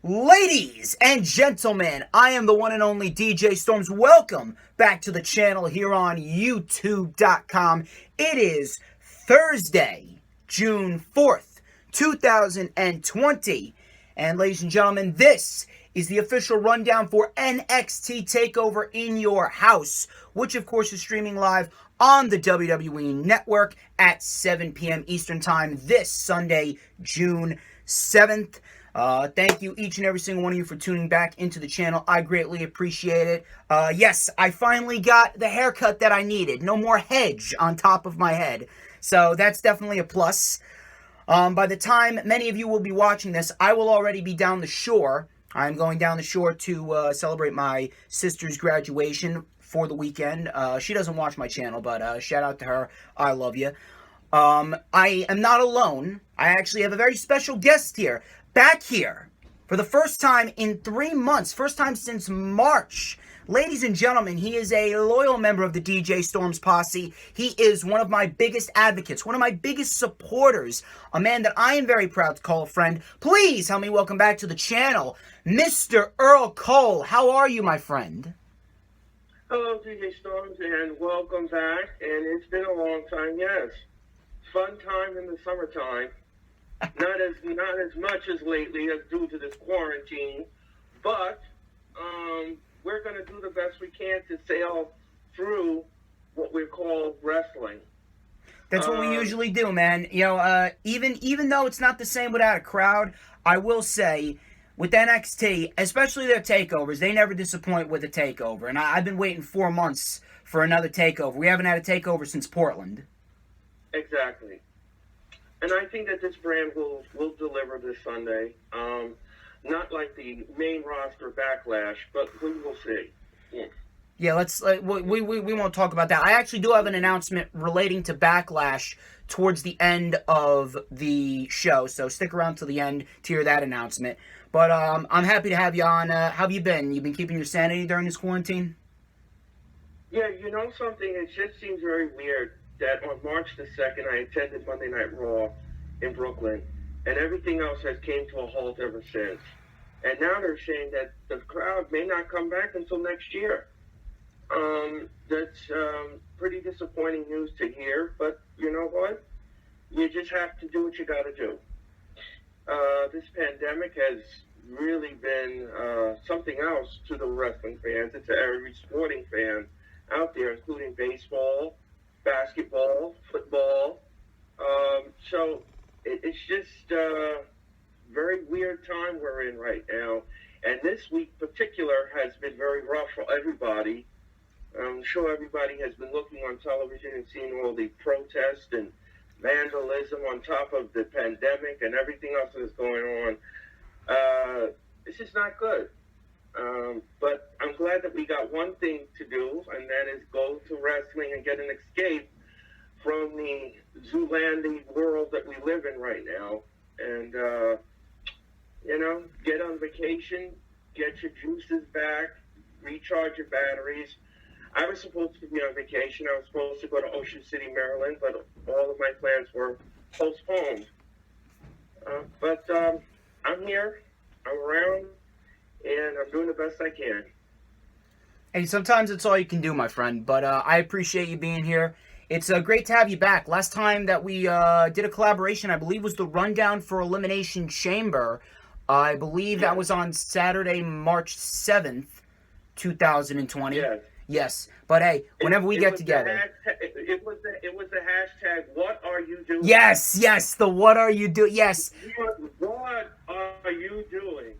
Ladies and gentlemen, I am the one and only DJ Storms. Welcome back to the channel here on YouTube.com. It is Thursday, June 4th, 2020. And ladies and gentlemen, this is the official rundown for NXT TakeOver in your house, which of course is streaming live on the WWE Network at 7 p.m. Eastern Time this Sunday, June 7th. Thank you each and every single one of you for tuning back into the channel. I greatly appreciate it. Yes, I finally got the haircut that I needed. No more hedge on top of my head. So that's definitely a plus. By the time many of you will be watching this, I will already be down the shore. I'm going down the shore to celebrate my sister's graduation for the weekend. She doesn't watch my channel, but shout out to her. I love you. I am not alone. I actually have a very special guest here. Back here for the first time in 3 months, first time since March. Ladies and gentlemen, he is a loyal member of the DJ Storms posse. He is one of my biggest advocates, one of my biggest supporters, a man that I am very proud to call a friend. Please help me welcome back to the channel, Mr. Earl Cole. How are you, my friend? Hello, DJ Storms, and welcome back. And it's been a long time, yes. Fun time in the summertime. Not as much as lately as due to this quarantine, but we're going to do the best we can to sail through what we call wrestling. That's what we usually do, man. You know, even though it's not the same without a crowd, I will say with NXT, especially their takeovers, they never disappoint with a takeover. And I've been waiting 4 months for another takeover. We haven't had a takeover since Portland. Exactly. And I think that this brand will deliver this Sunday. Not like the main roster Backlash, but we will see. Yeah, let's we won't talk about that. I actually do have an announcement relating to Backlash towards the end of the show, so stick around till the end to hear that announcement. But I'm happy to have you on. How have you been? You been keeping your sanity during this quarantine? Yeah, you know something? It just seems very weird that on March the 2nd, I attended Monday Night Raw in Brooklyn, and everything else has came to a halt ever since. And now they're saying that the crowd may not come back until next year. That's pretty disappointing news to hear, but you know what? You just have to do what you got to do. This pandemic has really been something else to the wrestling fans. It's every sporting fan out there, including baseball, basketball, football. So it's just a very weird time we're in right now. And this week particular has been very rough for everybody. I'm sure everybody has been looking on television and seeing all the protests and vandalism on top of the pandemic and everything else that is going on. It's just not good. But I'm glad that we got one thing to do, and that is go to wrestling and get an escape from the Zoolander world that we live in right now. And, you know, get on vacation, get your juices back, recharge your batteries. I was supposed to be on vacation. I was supposed to go to Ocean City, Maryland, but all of my plans were postponed. But I'm here, I'm around, and I'm doing the best I can. Hey, sometimes it's all you can do, my friend, but I appreciate you being here. It's great to have you back. Last time that we did a collaboration, I believe, was the rundown for Elimination Chamber. I believe that was on Saturday, March 7th, 2020. Yes. Yes, but hey, whenever we get together. It was the hashtag, what are you doing? Yes, the what are you doing? Yes. What are you doing?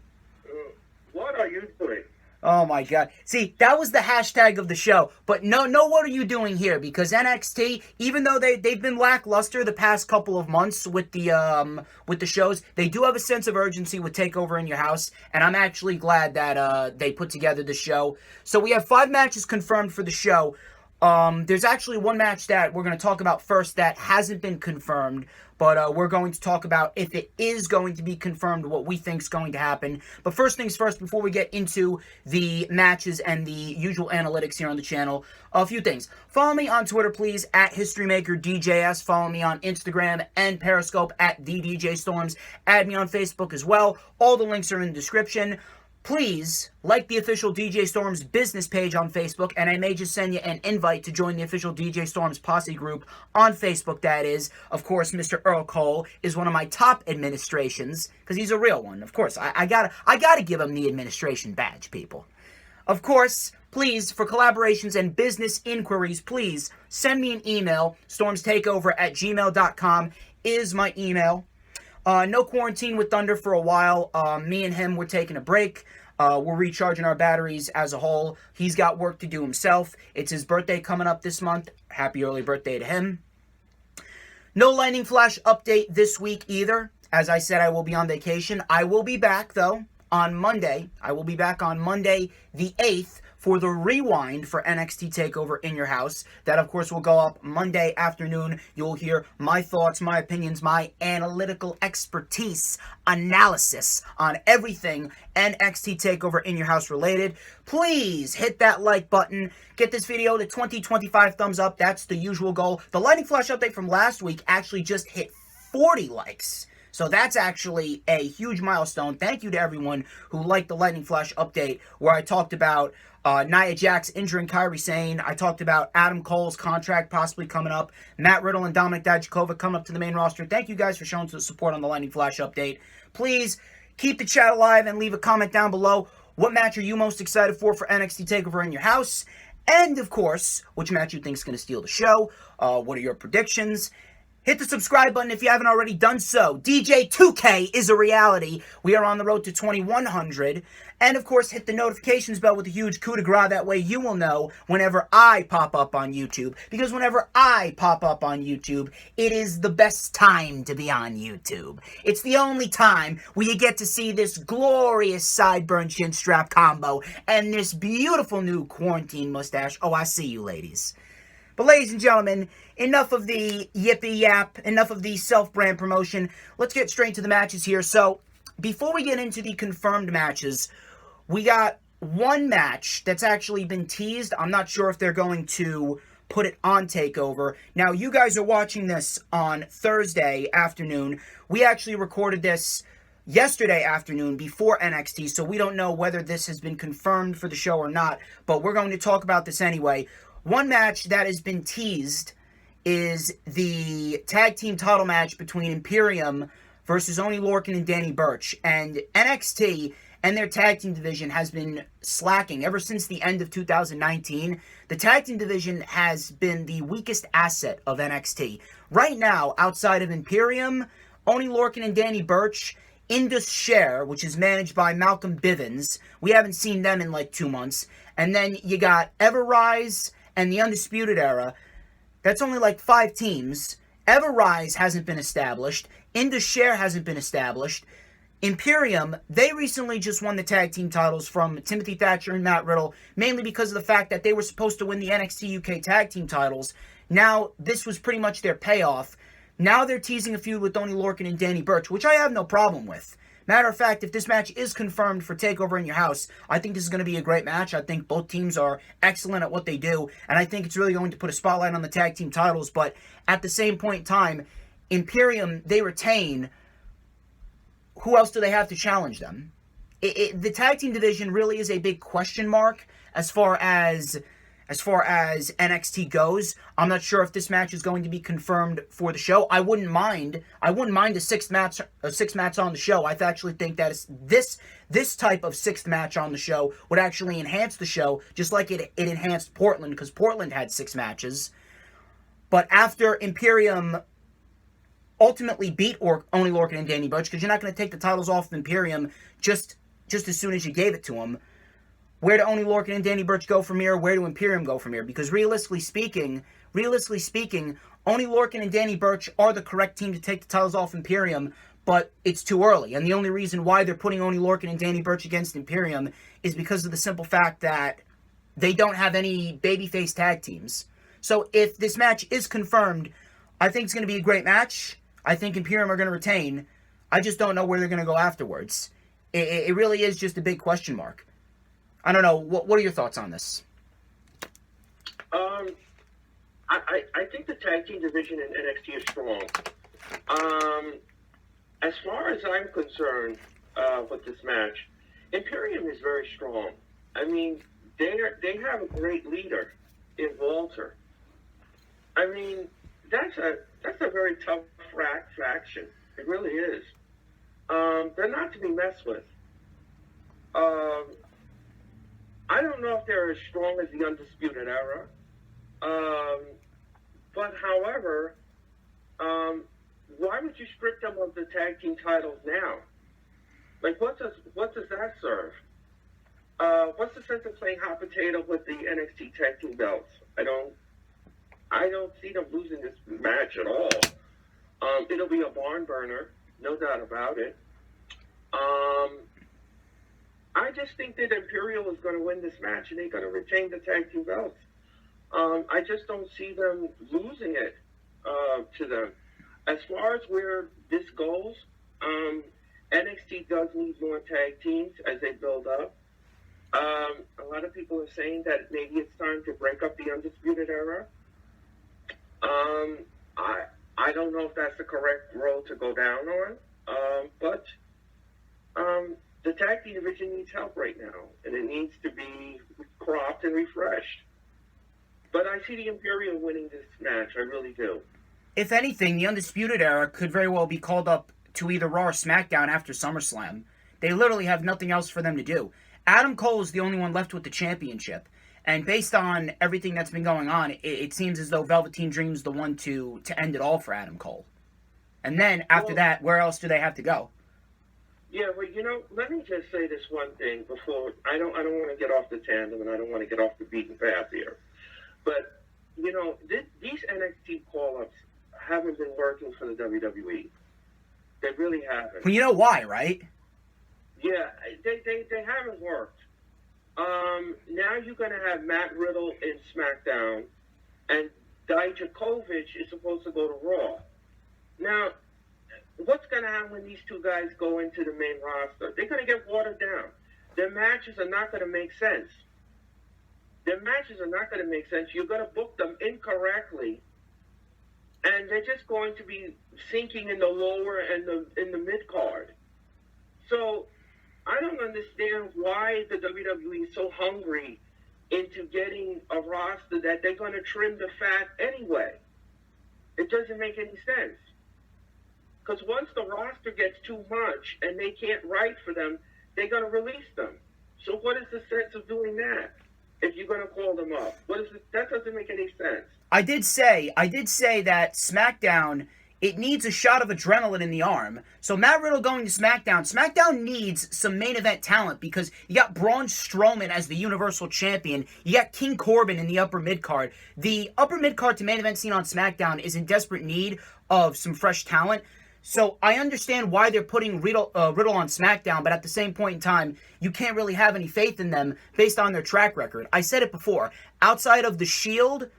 What are you doing? Oh my God. See, that was the hashtag of the show. But no, what are you doing here? Because NXT, even though they've been lackluster the past couple of months with the shows, they do have a sense of urgency with TakeOver in your house, and I'm actually glad that they put together the show. So we have 5 matches confirmed for the show. There's actually one match that we're going to talk about first that hasn't been confirmed, but we're going to talk about if it is going to be confirmed, what we think is going to happen. But first things first, before we get into the matches and the usual analytics here on the channel, a few things. Follow me on Twitter, please, at HistoryMakerDJS. Follow me on Instagram and Periscope at TheDJStorms. Add me on Facebook as well. All the links are in the description. Please like the official DJ Storms business page on Facebook, and I may just send you an invite to join the official DJ Storms posse group on Facebook, that is. Of course, Mr. Earl Cole is one of my top administrations, because he's a real one. Of course, I gotta give him the administration badge, people. Of course, please, for collaborations and business inquiries, please send me an email. StormsTakeOver@gmail.com is my email. No quarantine with Thunder for a while. Me and him, we're taking a break. We're recharging our batteries as a whole. He's got work to do himself. It's his birthday coming up this month. Happy early birthday to him. No Lightning Flash update this week either. As I said, I will be on vacation. I will be back, though, on Monday. I will be back on Monday the 8th for the rewind for NXT TakeOver in your house. That, of course, will go up Monday afternoon. You'll hear my thoughts, my opinions, my analytical expertise, analysis on everything NXT TakeOver in your house related. Please hit that like button. Get this video to 20-25 thumbs up. That's the usual goal. The Lightning Flash update from last week actually just hit 40 likes. So that's actually a huge milestone. Thank you to everyone who liked the Lightning Flash update, where I talked about Nia Jax injuring Kairi Sane. I talked about Adam Cole's contract possibly coming up. Matt Riddle and Dominik Dijakovic coming up to the main roster. Thank you guys for showing the support on the Lightning Flash update. Please keep the chat alive and leave a comment down below. What match are you most excited for NXT TakeOver in your house? And, of course, which match you think is going to steal the show? What are your predictions? Hit the subscribe button if you haven't already done so. DJ 2K is a reality. We are on the road to 2100. And, of course, hit the notifications bell with a huge coup de grace. That way you will know whenever I pop up on YouTube. Because whenever I pop up on YouTube, it is the best time to be on YouTube. It's the only time where you get to see this glorious sideburn chin strap combo and this beautiful new quarantine mustache. Oh, I see you, ladies. But ladies and gentlemen, enough of the yippee yap, enough of the self-brand promotion. Let's get straight to the matches here. So, before we get into the confirmed matches, we got one match that's actually been teased. I'm not sure if they're going to put it on TakeOver. Now, you guys are watching this on Thursday afternoon. We actually recorded this yesterday afternoon before NXT, so we don't know whether this has been confirmed for the show or not, but we're going to talk about this anyway. One match that has been teased is the tag team title match between Imperium versus Oney Lorcan and Danny Burch. And NXT and their tag team division has been slacking ever since the end of 2019. The tag team division has been the weakest asset of NXT. Right now, outside of Imperium, Oney Lorcan and Danny Burch, Indus Sher, which is managed by Malcolm Bivens. We haven't seen them in like 2 months. And then you got Everrise and the Undisputed Era. That's only like 5 teams. Everrise hasn't been established. Indus Sher hasn't been established. Imperium, they recently just won the tag team titles from Timothy Thatcher and Matt Riddle, mainly because of the fact that they were supposed to win the NXT UK tag team titles. Now, this was pretty much their payoff. Now they're teasing a feud with Oney Lorcan and Danny Burch, which I have no problem with. Matter of fact, if this match is confirmed for TakeOver in your house, I think this is going to be a great match. I think both teams are excellent at what they do, and I think it's really going to put a spotlight on the tag team titles. But at the same point in time, Imperium, they retain. Who else do they have to challenge them? The tag team division really is a big question mark as far as NXT goes. I'm not sure if this match is going to be confirmed for the show. I wouldn't mind a sixth match on the show. I actually think that this type of sixth match on the show would actually enhance the show, just like it enhanced Portland, because Portland had 6 matches. But after Imperium ultimately beat Oney Lorcan and Danny Burch, because you're not going to take the titles off of Imperium just as soon as you gave it to them. Where do Oney Lorcan and Danny Burch go from here? Where do Imperium go from here? Because realistically speaking, Oney Lorcan and Danny Burch are the correct team to take the titles off Imperium, but it's too early. And the only reason why they're putting Oney Lorcan and Danny Burch against Imperium is because of the simple fact that they don't have any babyface tag teams. So if this match is confirmed, I think it's going to be a great match. I think Imperium are going to retain. I just don't know where they're going to go afterwards. It really is just a big question mark. I don't know. What are your thoughts on this? I think the tag team division in NXT is strong. As far as I'm concerned with this match, Imperium is very strong. I mean, they have a great leader in Walter. I mean, that's a very tough faction. It really is. They're not to be messed with. I don't know if they're as strong as the Undisputed Era. But however, why would you strip them of the tag team titles now? Like, what does that serve? What's the sense of playing hot potato with the NXT tag team belts? I don't see them losing this match at all. It'll be a barn burner, no doubt about it. I just think that Imperial is going to win this match and they're going to retain the tag team belts. I just don't see them losing it to them. As far as where this goes, NXT does need more tag teams as they build up. A lot of people are saying that maybe it's time to break up the Undisputed Era. I don't know if that's the correct road to go down on, but the tag team division needs help right now, and it needs to be cropped and refreshed. But I see the Imperial winning this match. I really do. If anything, the Undisputed Era could very well be called up to either Raw or SmackDown after SummerSlam. They literally have nothing else for them to do. Adam Cole is the only one left with the championship. And based on everything that's been going on, it seems as though Velveteen Dream is the one to end it all for Adam Cole. And then, after that, where else do they have to go? Yeah, well, let me just say this one thing before... I don't want to get off the tandem, and I don't want to get off the beaten path here. But, these NXT call-ups haven't been working for the WWE. They really haven't. Well, you know why, right? Yeah, they haven't worked. Now you're going to have Matt Riddle in SmackDown, and Dijakovic is supposed to go to Raw. Now, what's going to happen when these two guys go into the main roster? They're going to get watered down. Their matches are not going to make sense. You're going to book them incorrectly, and they're just going to be sinking in the lower and in the mid card. So I don't understand why the WWE is so hungry into getting a roster that they're going to trim the fat anyway. It doesn't make any sense. Because once the roster gets too much and they can't write for them, they're going to release them. So what is the sense of doing that if you're going to call them up? That doesn't make any sense. I did say that SmackDown, it needs a shot of adrenaline in the arm. So Matt Riddle going to SmackDown needs some main event talent because you got Braun Strowman as the Universal Champion. You got King Corbin in the upper mid-card. The upper mid-card to main event scene on SmackDown is in desperate need of some fresh talent. So I understand why they're putting Riddle on SmackDown, but at the same point in time, you can't really have any faith in them based on their track record. I said it before. Outside of The Shield,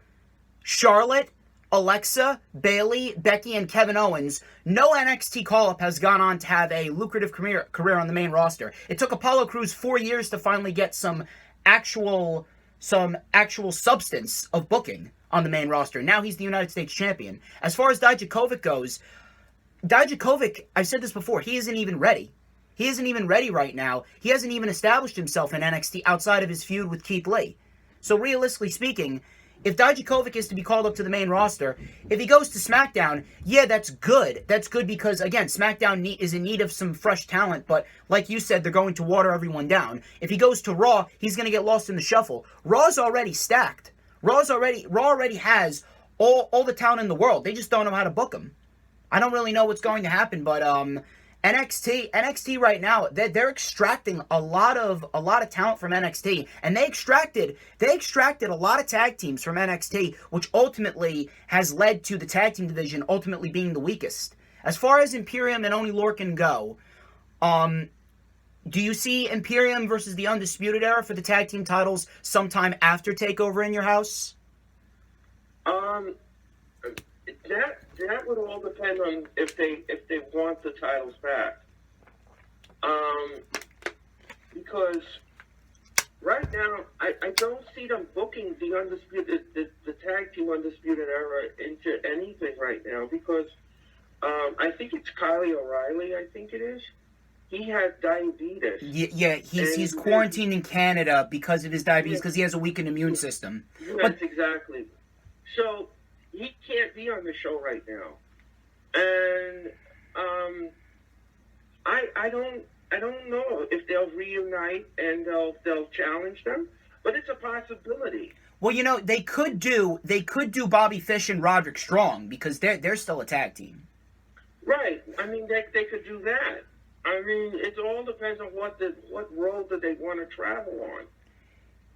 Charlotte, Alexa, Bayley, Becky, and Kevin Owens, no NXT call-up has gone on to have a lucrative career on the main roster. It took Apollo Crews 4 years to finally get some actual substance of booking on the main roster. Now he's the United States Champion. As far as Dijakovic goes, I've said this before, he isn't even ready. He isn't even ready right now. He hasn't even established himself in NXT outside of his feud with Keith Lee. So realistically speaking, if Dijakovic is to be called up to the main roster, if he goes to SmackDown, yeah, that's good. That's good because, again, SmackDown is in need of some fresh talent, but like you said, they're going to water everyone down. If he goes to Raw, he's going to get lost in the shuffle. Raw's already stacked. Raw already has all the talent in the world. They just don't know how to book him. I don't really know what's going to happen, but NXT right now, they're extracting a lot of talent from NXT, and they extracted a lot of tag teams from NXT, which ultimately has led to the tag team division ultimately being the weakest. As far as Imperium and Oney Lorcan go, Do you see Imperium versus the Undisputed Era for the tag team titles sometime after TakeOver in your house? That would all depend on if they want the titles back. Because right now I don't see them booking the tag team Undisputed Era into anything right now, because I think it's Kyle O'Reilly, I think it is. He has diabetes. Yeah, he's quarantined in Canada because of his diabetes, because he has a weakened immune system. Yes, exactly. So he can't be on the show right now, and I don't know if they'll reunite and they'll challenge them, but it's a possibility. Well, you know, they could do Bobby Fish and Roderick Strong, because they're still a tag team. Right. I mean, they could do that. I mean, it all depends on what road that they want to travel on.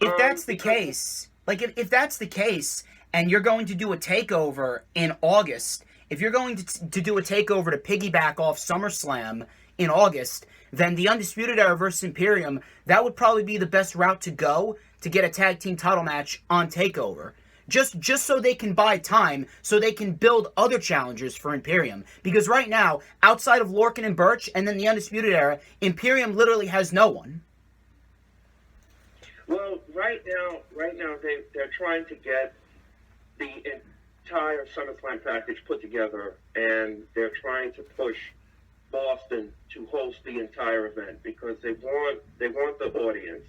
If that's the case, like if that's the case, and you're going to do a takeover in August, if you're going to do a takeover to piggyback off SummerSlam in August, then the Undisputed Era versus Imperium, that would probably be the best route to go to get a tag team title match on TakeOver. Just so they can buy time, so they can build other challengers for Imperium. Because right now, outside of Lorcan and Birch, and then the Undisputed Era, Imperium literally has no one. Well, right now they're trying to get the entire SummerSlam package put together, and they're trying to push Boston to host the entire event, because they want the audience.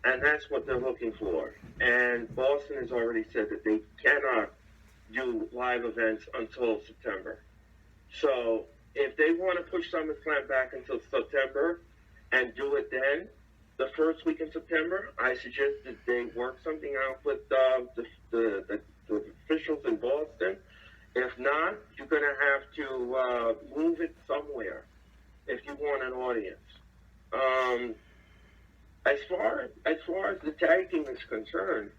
And that's what they're looking for. And Boston has already said that they cannot do live events until September. So if they want to push SummerSlam back until September and do it then, the first week in September, I suggest that they work something out with the officials in Boston. If not, you're going to have to move it somewhere if you want an audience. As far as the tag team is concerned,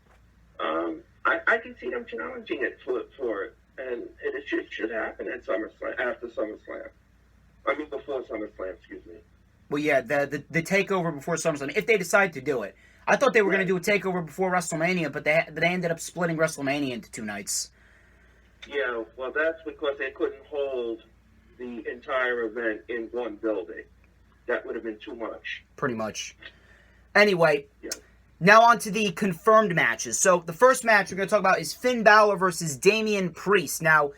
I can see them challenging it for it, and it should happen at SummerSlam, after SummerSlam. I mean, before SummerSlam, excuse me. Well, yeah, the takeover before SummerSlam, if they decide to do it. I thought they were going to do a takeover before WrestleMania, but they ended up splitting WrestleMania into 2 nights. Yeah, well, that's because they couldn't hold the entire event in one building. That would have been too much. Pretty much. Anyway, yeah. Now on to the confirmed matches. So the first match we're going to talk about is Finn Balor versus Damian Priest. Now,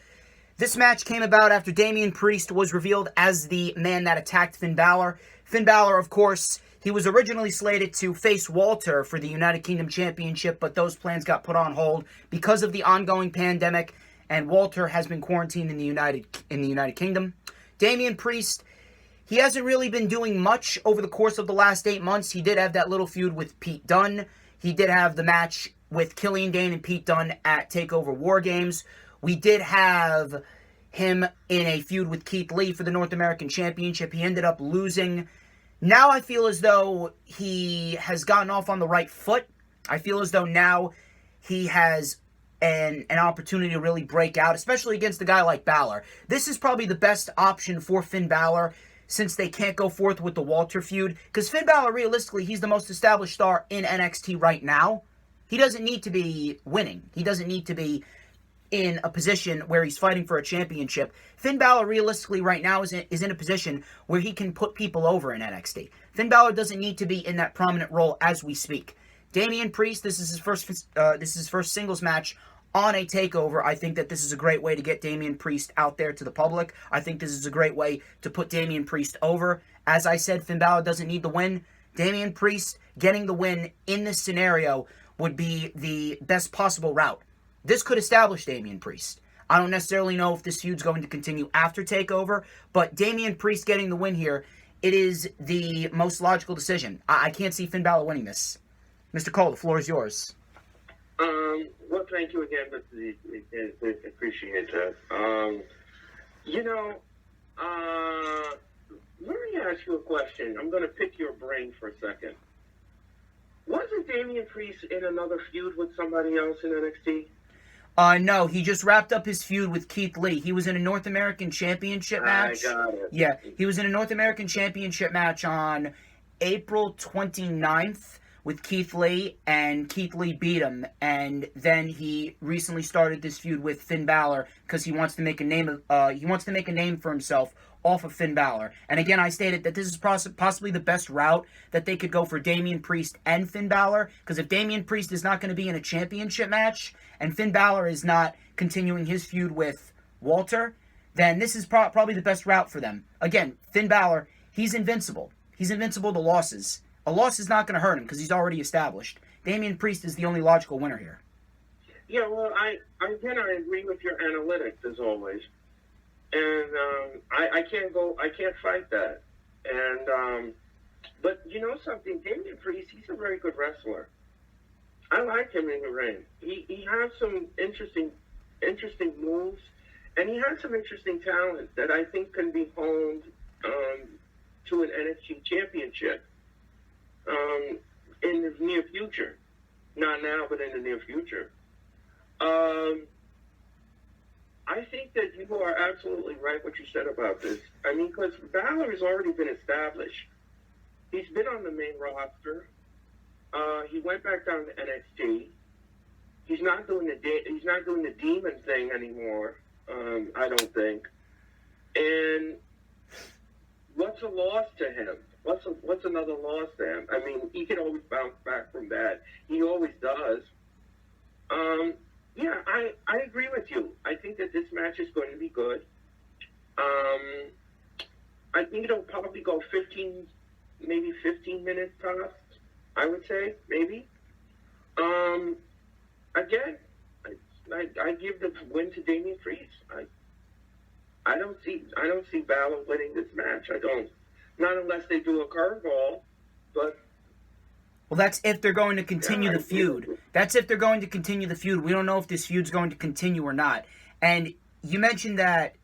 this match came about after Damian Priest was revealed as the man that attacked Finn Balor. Finn Balor, of course, he was originally slated to face Walter for the United Kingdom Championship, but those plans got put on hold because of the ongoing pandemic, and Walter has been quarantined in the United Kingdom. Damian Priest, he hasn't really been doing much over the course of the last 8 months. He did have that little feud with Pete Dunne. He did have the match with Killian Dane and Pete Dunne at TakeOver War Games. We did have him in a feud with Keith Lee for the North American Championship. He ended up losing. Now I feel as though he has gotten off on the right foot. I feel as though now he has an opportunity to really break out, especially against a guy like Balor. This is probably the best option for Finn Balor, since they can't go forth with the Walter feud. Because Finn Balor, realistically, he's the most established star in NXT right now. He doesn't need to be winning. He doesn't need to be in a position where he's fighting for a championship. Finn Balor, realistically, right now is in a position where he can put people over in NXT. Finn Balor doesn't need to be in that prominent role as we speak. Damian Priest, this is his first singles match on a TakeOver. I think that this is a great way to get Damian Priest out there to the public. I think this is a great way to put Damian Priest over. As I said, Finn Balor doesn't need the win. Damian Priest getting the win in this scenario would be the best possible route. This could establish Damian Priest. I don't necessarily know if this feud's going to continue after TakeOver, but Damian Priest getting the win here, it is the most logical decision. I can't see Finn Balor winning this. Mr. Cole, the floor is yours. Well, thank you again, but I appreciate that. Let me ask you a question. I'm going to pick your brain for a second. Wasn't Damian Priest in another feud with somebody else in NXT? No, he just wrapped up his feud with Keith Lee. He was in a North American Championship match. I got it. Yeah, he was in a North American Championship match on April 29th with Keith Lee, and Keith Lee beat him, and then he recently started this feud with Finn Balor because he wants to make a name for himself off of Finn Balor. And again, I stated that this is possibly the best route that they could go for Damian Priest and Finn Balor, because if Damian Priest is not going to be in a championship match and Finn Balor is not continuing his feud with Walter, then this is probably the best route for them. Again, Finn Balor, he's invincible. He's invincible to losses. A loss is not going to hurt him because he's already established. Damian Priest is the only logical winner here. Yeah, well, I agree with your analytics as always, and I can't fight that. And but you know something, Damian Priest, he's a very good wrestler. I like him in the ring. He has some interesting moves, and he has some interesting talent that I think can be honed to an NXT Championship in the near future. Not now, but in the near future. I think that you are absolutely right what you said about this. I mean, because Balor has already been established. He's been on the main roster. He went back down to NXT. He's not doing the demon thing anymore. I don't think. And what's a loss to him? What's another loss to him? I mean, he can always bounce back from that. He always does. Yeah, I agree with you. I think that this match is going to be good. I think it'll probably go 15 minutes tops, I would say, maybe. Again, I give the win to Damian Priest. I don't see Balor winning this match. I don't. Not unless they do a curveball, but... Well, that's if they're going to continue the feud. That's if they're going to continue the feud. We don't know if this feud's going to continue or not. And you mentioned that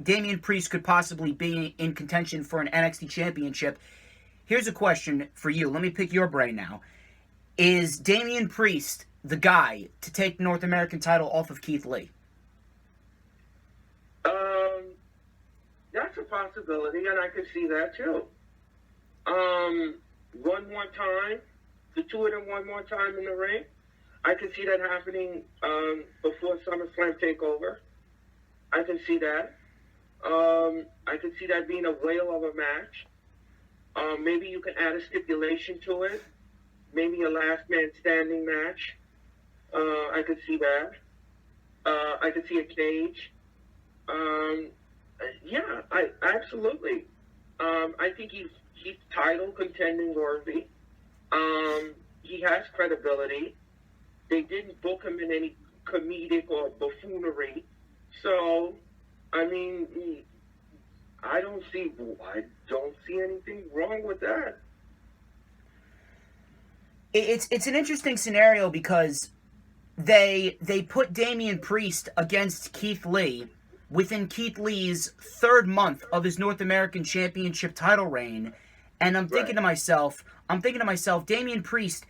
Damian Priest could possibly be in contention for an NXT Championship. Here's a question for you. Let me pick your brain now. Is Damian Priest the guy to take the North American title off of Keith Lee? That's a possibility, and I could see that too. One more time, the two of them one more time in the ring. I could see that happening before SummerSlam TakeOver. I can see that. I could see that being a whale of a match. Maybe you can add a stipulation to it. Maybe a last man standing match. I could see that. I could see a cage. Yeah, I absolutely. I think he's title contending worthy. He has credibility. They didn't book him in any comedic or buffoonery. So, I mean, I don't see anything wrong with that. It's an interesting scenario because they put Damian Priest against Keith Lee within Keith Lee's third month of his North American Championship title reign, and I'm thinking to myself, Damian Priest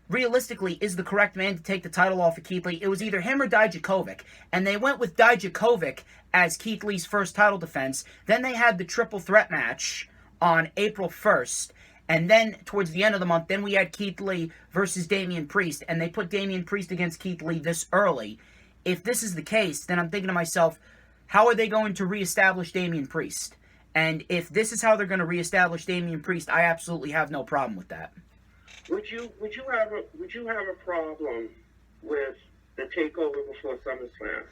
realistically is the correct man to take the title off of Keith Lee. It was either him or Dijakovic, and they went with Dijakovic as Keith Lee's first title defense. Then they had the triple threat match on April 1st, and then towards the end of the month, then we had Keith Lee versus Damian Priest, and they put Damian Priest against Keith Lee this early. If this is the case, then I'm thinking to myself, how are they going to reestablish Damian Priest? And if this is how they're going to reestablish Damian Priest, I absolutely have no problem with that. Would you have a problem with the takeover before SummerSlam?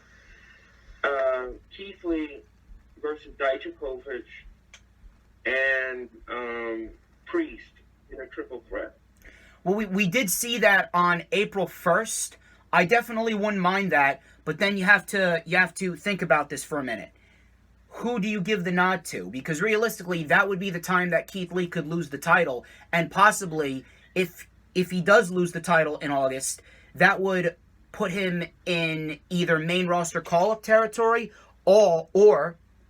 Keith Lee versus Dijakovic and Priest in a triple threat. Well, we did see that on April 1st. I definitely wouldn't mind that, but then you have to think about this for a minute. Who do you give the nod to? Because realistically, that would be the time that Keith Lee could lose the title, and possibly if he does lose the title in August, that would put him in either main roster call-up territory or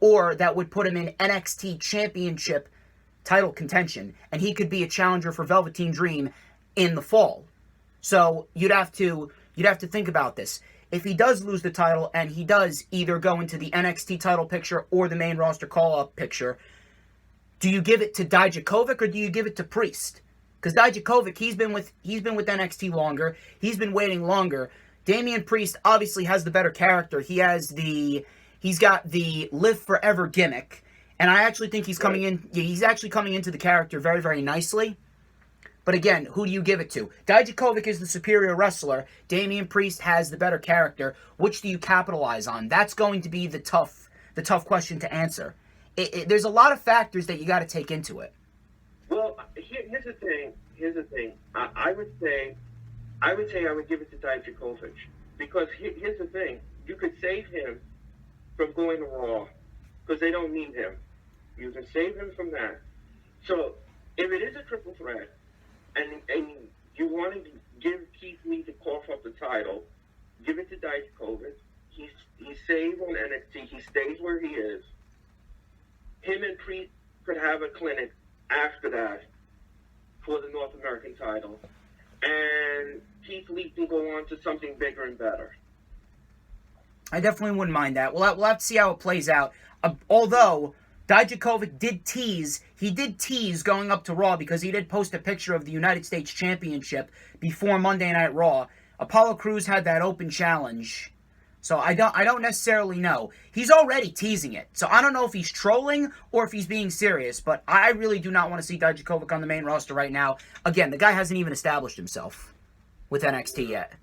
that would put him in NXT Championship title contention, and he could be a challenger for Velveteen Dream in the fall. So you'd have to think about this. If he does lose the title and he does either go into the NXT title picture or the main roster call-up picture, Do you give it to Dijakovic or do you give it to Priest? Because Dijakovic, he's been with NXT longer. He's been waiting longer. Damian Priest obviously has the better character. He's got the live forever gimmick. And I actually think he's coming in. Yeah, he's actually coming into the character very, very nicely. But again, who do you give it to? Dijakovic is the superior wrestler. Damian Priest has the better character. Which do you capitalize on? That's going to be the tough question to answer. There's a lot of factors that you got to take into it. Well, here's the thing. I would say I would give it to Dijakovic because here's the thing. You could save him from going to Raw because they don't need him. You can save him from that. So if it is a triple threat and you want to give Keith Lee to cough up the title, give it to Dijakovic. He's saved on NXT. He stays where he is. Him and Priest could have a clinic after that for the North American title. And Keith Lee can go on to something bigger and better. I definitely wouldn't mind that. We'll have to see how it plays out. Although Dijakovic did tease going up to Raw because he did post a picture of the United States Championship before Monday Night Raw. Apollo Crews had that open challenge. So I don't necessarily know. He's already teasing it. So I don't know if he's trolling or if he's being serious. But I really do not want to see Dijakovic on the main roster right now. Again, the guy hasn't even established himself with NXT yet.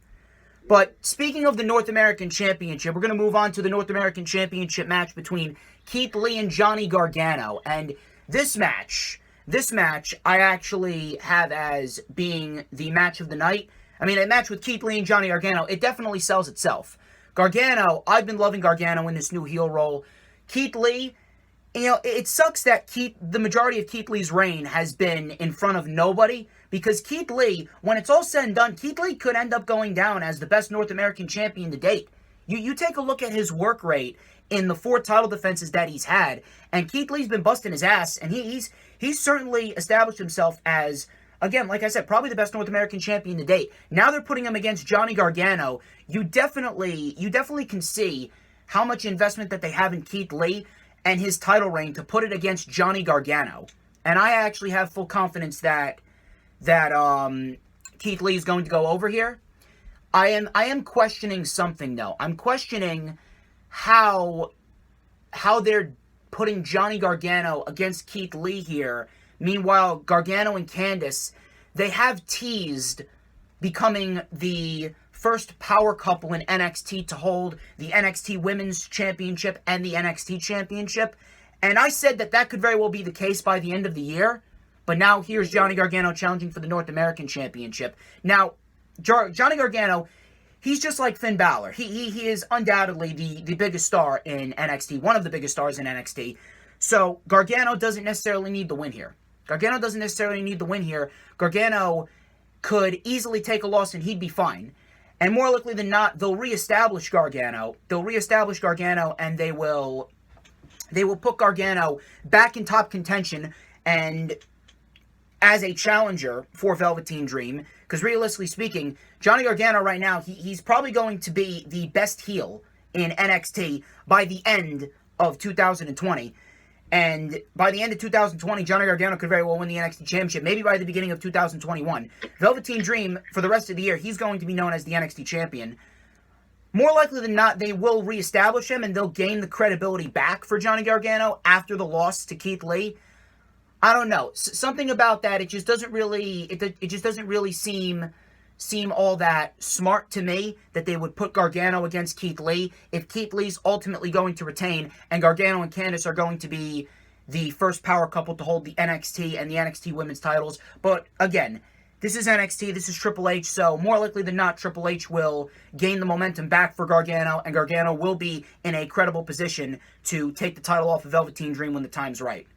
But speaking of the North American Championship, we're going to move on to the North American Championship match between Keith Lee and Johnny Gargano. And this match I actually have as being the match of the night. I mean, a match with Keith Lee and Johnny Gargano, it definitely sells itself. Gargano, I've been loving Gargano in this new heel role. Keith Lee, it sucks that the majority of Keith Lee's reign has been in front of nobody, because Keith Lee, when it's all said and done, Keith Lee could end up going down as the best North American champion to date. You take a look at his work rate in the 4 title defenses that he's had, and Keith Lee's been busting his ass, and he's certainly established himself as, again, like I said, probably the best North American champion to date. Now they're putting him against Johnny Gargano. You definitely can see how much investment that they have in Keith Lee and his title reign to put it against Johnny Gargano. And I actually have full confidence that Keith Lee is going to go over here. I am questioning something though. I'm questioning how they're putting Johnny Gargano against Keith Lee here. Meanwhile, Gargano and Candice, they have teased becoming the first power couple in NXT to hold the NXT Women's Championship and the NXT Championship. And I said that could very well be the case by the end of the year. But now here's Johnny Gargano challenging for the North American Championship. Now, Johnny Gargano, he's just like Finn Balor. He is undoubtedly the biggest star in NXT, one of the biggest stars in NXT. So Gargano doesn't necessarily need the win here. Gargano could easily take a loss and he'd be fine. And more likely than not, they'll reestablish Gargano. And they will put Gargano back in top contention and as a challenger for Velveteen Dream. Because realistically speaking, Johnny Gargano right now, he's probably going to be the best heel in NXT by the end of 2020. And by the end of 2020, Johnny Gargano could very well win the NXT Championship. Maybe by the beginning of 2021. Velveteen Dream, for the rest of the year, he's going to be known as the NXT Champion. More likely than not, they will reestablish him and they'll gain the credibility back for Johnny Gargano after the loss to Keith Lee. I don't know. Something about that, it just doesn't really seem all that smart to me that they would put Gargano against Keith Lee if Keith Lee's ultimately going to retain and Gargano and Candice are going to be the first power couple to hold the NXT and the NXT women's titles. But again, this is NXT, this is Triple H, so more likely than not, Triple H will gain the momentum back for Gargano, and Gargano will be in a credible position to take the title off of Velveteen Dream when the time's right.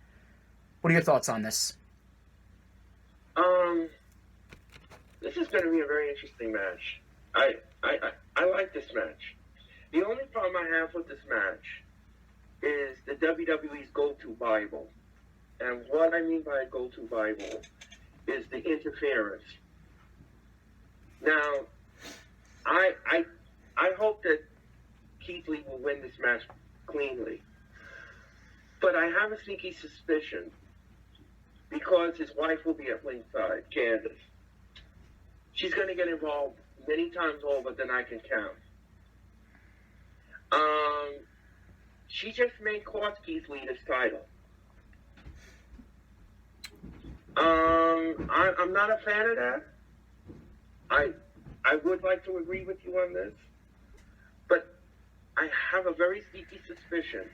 What are your thoughts on this? This is going to be a very interesting match. I like this match. The only problem I have with this match is the WWE's go-to Bible. And what I mean by a go-to Bible is the interference. Now, I hope that Keith Lee will win this match cleanly. But I have a sneaky suspicion because his wife will be at ringside, Candace. She's going to get involved many times over than I can count. She just made Kross lead his title. I'm not a fan of that. I would like to agree with you on this, but I have a very sneaky suspicion.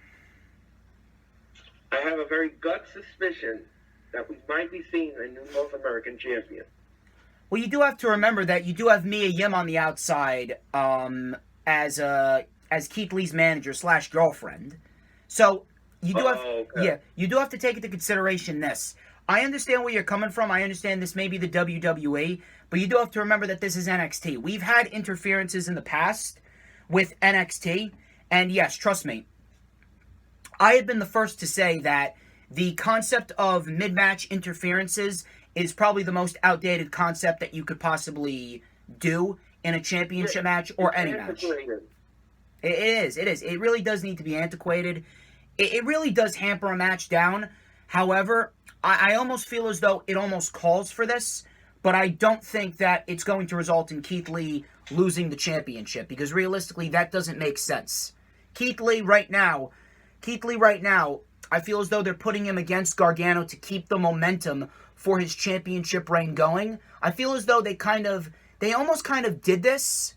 I have a very gut suspicion that we might be seeing a new North American champion. Well, you do have to remember that you do have Mia Yim on the outside as Keith Lee's manager / girlfriend. So you do you do have to take into consideration this. I understand where you're coming from. I understand this may be the WWE, but you do have to remember that this is NXT. We've had interferences in the past with NXT, and yes, trust me, I have been the first to say that the concept of mid-match interferences is probably the most outdated concept that you could possibly do in a championship match or any match. It is. It really does need to be antiquated. It really does hamper a match down. However, I almost feel as though it almost calls for this, but I don't think that it's going to result in Keith Lee losing the championship, because realistically, that doesn't make sense. Keith Lee right now, I feel as though they're putting him against Gargano to keep the momentum for his championship reign going. I feel as though they almost kind of did this.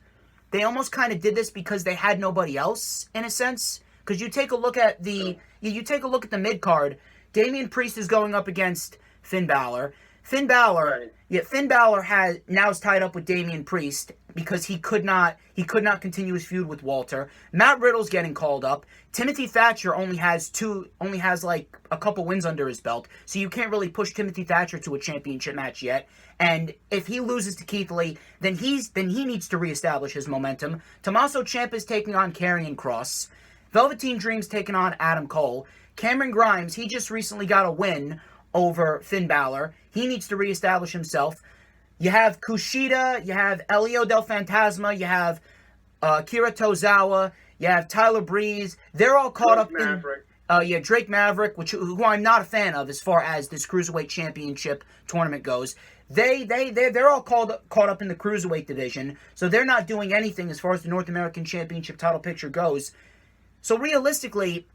They almost kind of did this because they had nobody else, in a sense. Because you take a look at the mid card. Damian Priest is going up against Finn Balor. Finn Balor is tied up with Damian Priest because he could not continue his feud with Walter. Matt Riddle's getting called up. Timothy Thatcher only has like a couple wins under his belt, so you can't really push Timothy Thatcher to a championship match yet. And if he loses to Keith Lee, then he needs to reestablish his momentum. Tommaso Ciampa is taking on Karrion Kross. Velveteen Dream's taking on Adam Cole. Cameron Grimes, he just recently got a win over Finn Balor. He needs to reestablish himself. You have Kushida, you have Elio Del Fantasma, you have Kira Tozawa, you have Tyler Breeze. They're all caught up in Drake Maverick, who I'm not a fan of as far as this Cruiserweight Championship tournament goes. They're all caught up in the Cruiserweight division, so they're not doing anything as far as the North American Championship title picture goes. So realistically,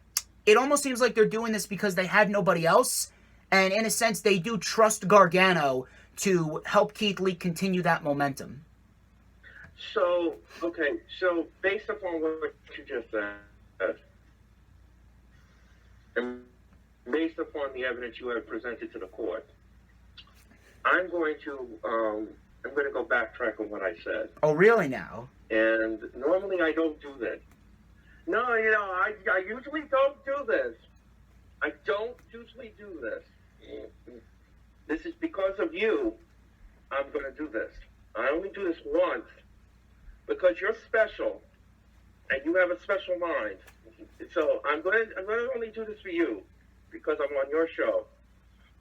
it almost seems like they're doing this because they had nobody else, and in a sense, they do trust Gargano to help Keith Lee continue that momentum. So based upon what you just said, and based upon the evidence you have presented to the court, I'm going to go backtrack on what I said. Oh, really now? And normally I don't do this. No, I usually don't do this. I don't usually do this. This is because of you. I'm going to do this. I only do this once because you're special and you have a special mind. So I'm going to only do this for you because I'm on your show.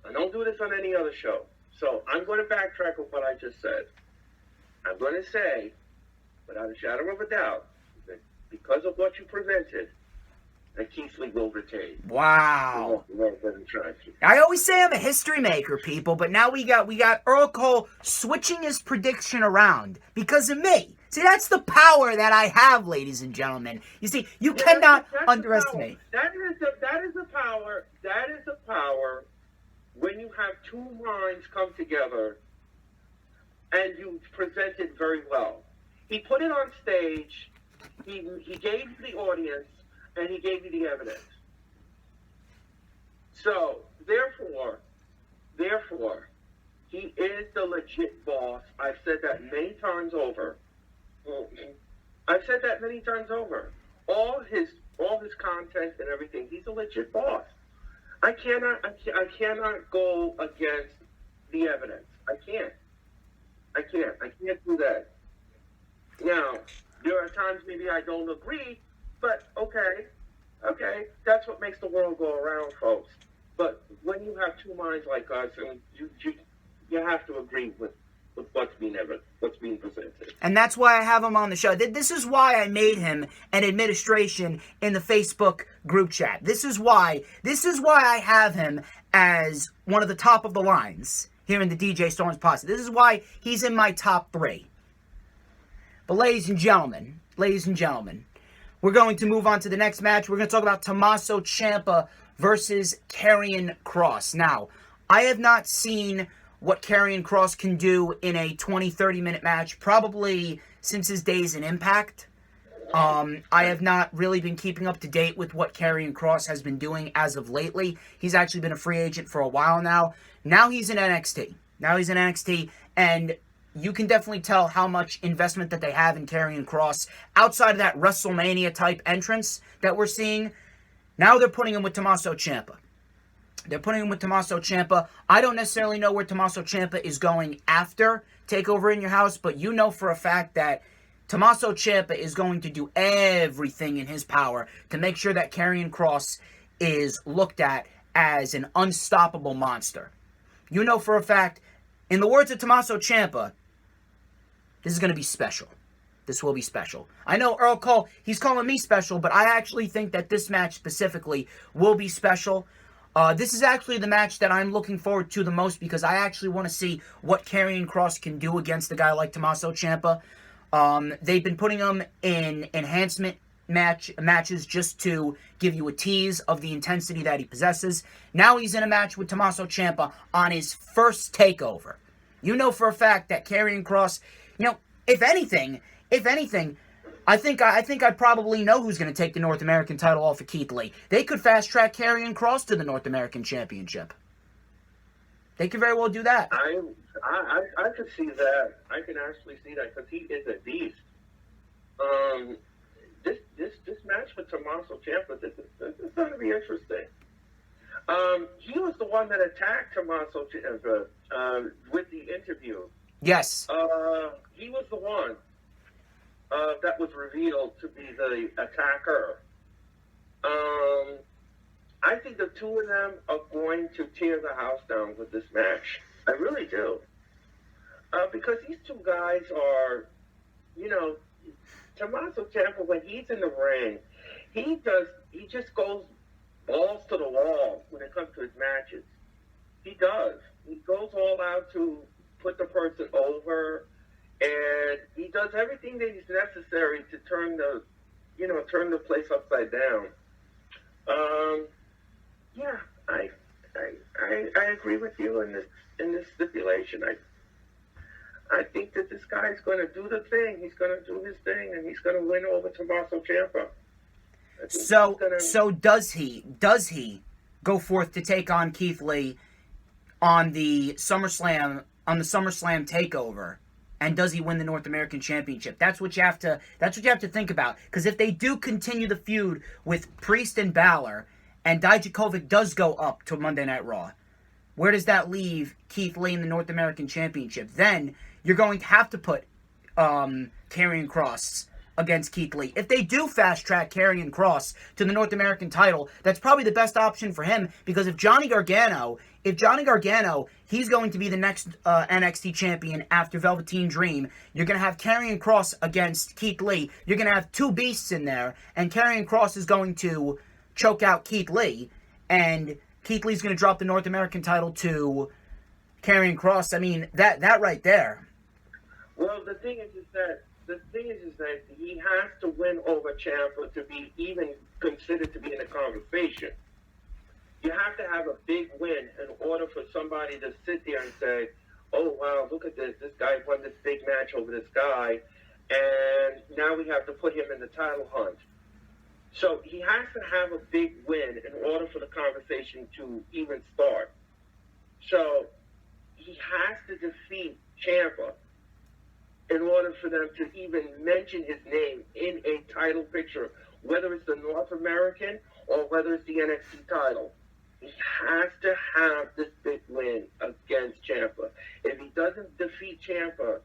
I don't do this on any other show. So I'm going to backtrack on what I just said. I'm going to say, without a shadow of a doubt, that because of what you presented, that Keith Lee will retain. Wow. I always say I'm a history maker, people, but now we got Earl Cole switching his prediction around because of me. See, that's the power that I have, ladies and gentlemen. You see, you cannot underestimate. That is the power. That is the power when you have two minds come together and you present it very well. He put it on stage. He gave the audience, and he gave you the evidence. So, therefore, he is the legit boss. I've said that many times over. All his content and everything, he's a legit boss. I cannot go against the evidence. I can't do that. Now, there are times maybe I don't agree, but okay, that's what makes the world go around, folks. But when you have two minds like us, and you have to agree with what's being presented. And that's why I have him on the show. This is why I made him an administration in the Facebook group chat. This is why I have him as one of the top of the lines here in the DJ Storms posse. This is why he's in my top 3. But ladies and gentlemen, we're going to move on to the next match. We're going to talk about Tommaso Ciampa versus Karrion Kross. Now, I have not seen what Karrion Kross can do in a 20-30 minute match, probably since his days in Impact. I have not really been keeping up to date with what Karrion Kross has been doing as of lately. He's actually been a free agent for a while now. Now he's in NXT. And you can definitely tell how much investment that they have in Karrion Kross. Outside of that WrestleMania-type entrance that we're seeing, now they're putting him with Tommaso Ciampa. I don't necessarily know where Tommaso Ciampa is going after TakeOver in Your House, but you know for a fact that Tommaso Ciampa is going to do everything in his power to make sure that Karrion Kross is looked at as an unstoppable monster. You know for a fact, in the words of Tommaso Ciampa, this is going to be special. This will be special. I know Earl he's calling me special, but I actually think that this match specifically will be special. This is actually the match that I'm looking forward to the most because I actually want to see what Karrion Kross can do against a guy like Tommaso Ciampa. They've been putting him in enhancement matches just to give you a tease of the intensity that he possesses. Now he's in a match with Tommaso Ciampa on his first TakeOver. You know for a fact that Karrion Kross, if anything, I think I probably know who's going to take the North American title off of Keith Lee. They could fast track Karrion Kross to the North American Championship. They could very well do that. I could see that. I can actually see that because he is a beast. This match with Tommaso Ciampa, this is going to be interesting. He was the one that attacked Tommaso Ciampa with the interview. Yes. He was the one that was revealed to be the attacker. I think the two of them are going to tear the house down with this match. I really do. Because these two guys are, Tommaso Ciampa, when he's in the ring, he just goes balls to the wall when it comes to his matches. He does. He goes all out to put the person over, and he does everything that is necessary to turn the place upside down. Yeah, I agree with you in this stipulation. I think that this guy's going to do the thing. He's going to do his thing, and he's going to win over Tommaso Ciampa. So does he go forth to take on Keith Lee on the SummerSlam TakeOver? And does he win the North American Championship? That's what you have to think about. Because if they do continue the feud with Priest and Balor, and Dijakovic does go up to Monday Night Raw, where does that leave Keith Lee in the North American Championship? Then you're going to have to put Karrion Kross against Keith Lee. If they do fast track Karrion Kross to the North American title, that's probably the best option for him, because if Johnny Gargano, he's going to be the next NXT champion after Velveteen Dream, you're going to have Karrion Kross against Keith Lee. You're going to have two beasts in there, and Karrion Kross is going to choke out Keith Lee, and Keith Lee's going to drop the North American title to Karrion Kross. I mean, that right there. Well, the thing is that he has to win over Ciampa to be even considered to be in the conversation. You have to have a big win in order for somebody to sit there and say, oh, wow, look at this. This guy won this big match over this guy, and now we have to put him in the title hunt. So he has to have a big win in order for the conversation to even start. So he has to defeat Ciampa in order for them to even mention his name in a title picture, whether it's the North American or whether it's the NXT title. He has to have this big win against Ciampa. If he doesn't defeat Ciampa,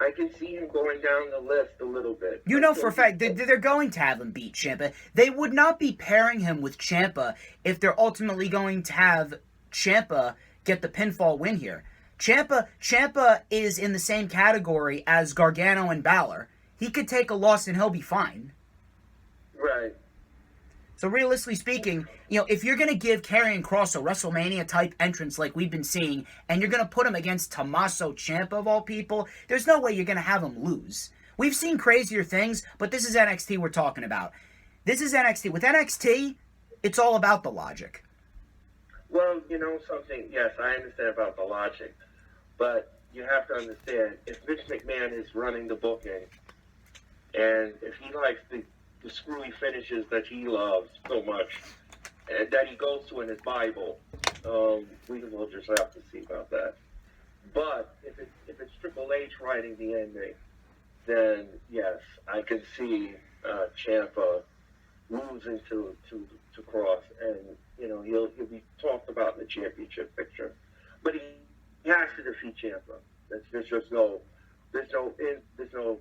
I can see him going down the list a little bit. You know for a fact they're going to have him beat Ciampa. They would not be pairing him with Ciampa if they're ultimately going to have Ciampa get the pinfall win here. Ciampa is in the same category as Gargano and Balor. He could take a loss and he'll be fine. Right. So realistically speaking, if you're going to give Karrion Kross a WrestleMania-type entrance like we've been seeing, and you're going to put him against Tommaso Ciampa of all people, there's no way you're going to have him lose. We've seen crazier things, but this is NXT we're talking about. This is NXT. With NXT, it's all about the logic. Well, something, yes, I understand about the logic, but you have to understand, if Vince McMahon is running the booking, and if he likes the screwy finishes that he loves so much, and that he goes to in his Bible, we will just have to see about that. But if it's Triple H writing the ending, then yes, I can see Ciampa losing to Kross, and he'll be talked about in the championship picture. But he has to defeat Ciampa. There's no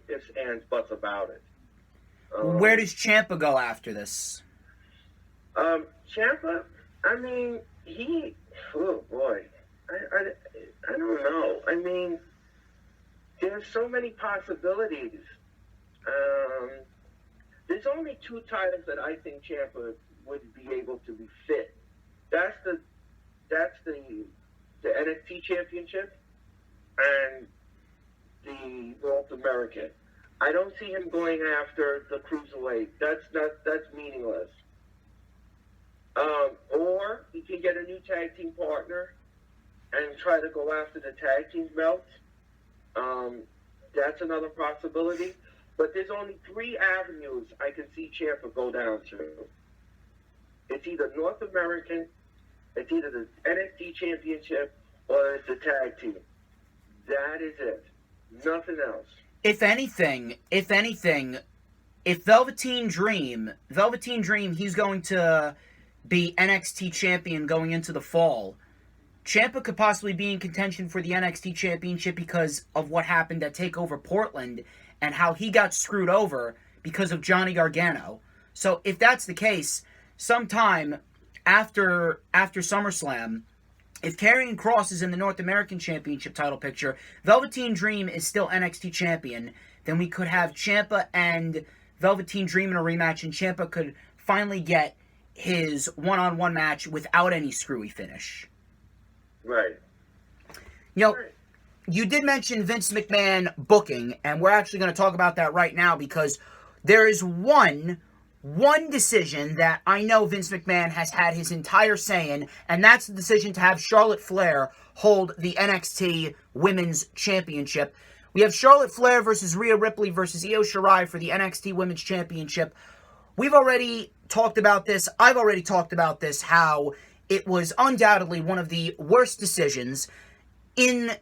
ifs, ands, buts about it. Where does Ciampa go after this? Ciampa, I mean, oh boy, I don't know. I mean, there's so many possibilities. There's only 2 titles that I think Ciampa would be able to be fit. That's the NXT Championship and the North American. I don't see him going after the Cruiserweight. That's meaningless. Or he can get a new tag team partner and try to go after the tag team belts. That's another possibility. But there's only 3 avenues I can see Ciampa go down to. It's either North American, it's either the NXT Championship, or it's the tag team. That is it. Nothing else. If anything, if Velveteen Dream, he's going to be NXT champion going into the fall. Ciampa could possibly be in contention for the NXT Championship because of what happened at TakeOver Portland and how he got screwed over because of Johnny Gargano. So if that's the case, sometime after SummerSlam, if Karrion Kross is in the North American Championship title picture, Velveteen Dream is still NXT champion, then we could have Ciampa and Velveteen Dream in a rematch, and Ciampa could finally get his one-on-one match without any screwy finish. Right. You did mention Vince McMahon booking, and we're actually going to talk about that right now because there is one decision that I know Vince McMahon has had his entire say in, and that's the decision to have Charlotte Flair hold the NXT Women's Championship. We have Charlotte Flair versus Rhea Ripley versus Io Shirai for the NXT Women's Championship. We've already talked about this. I've already talked about this, how it was undoubtedly one of the worst decisions in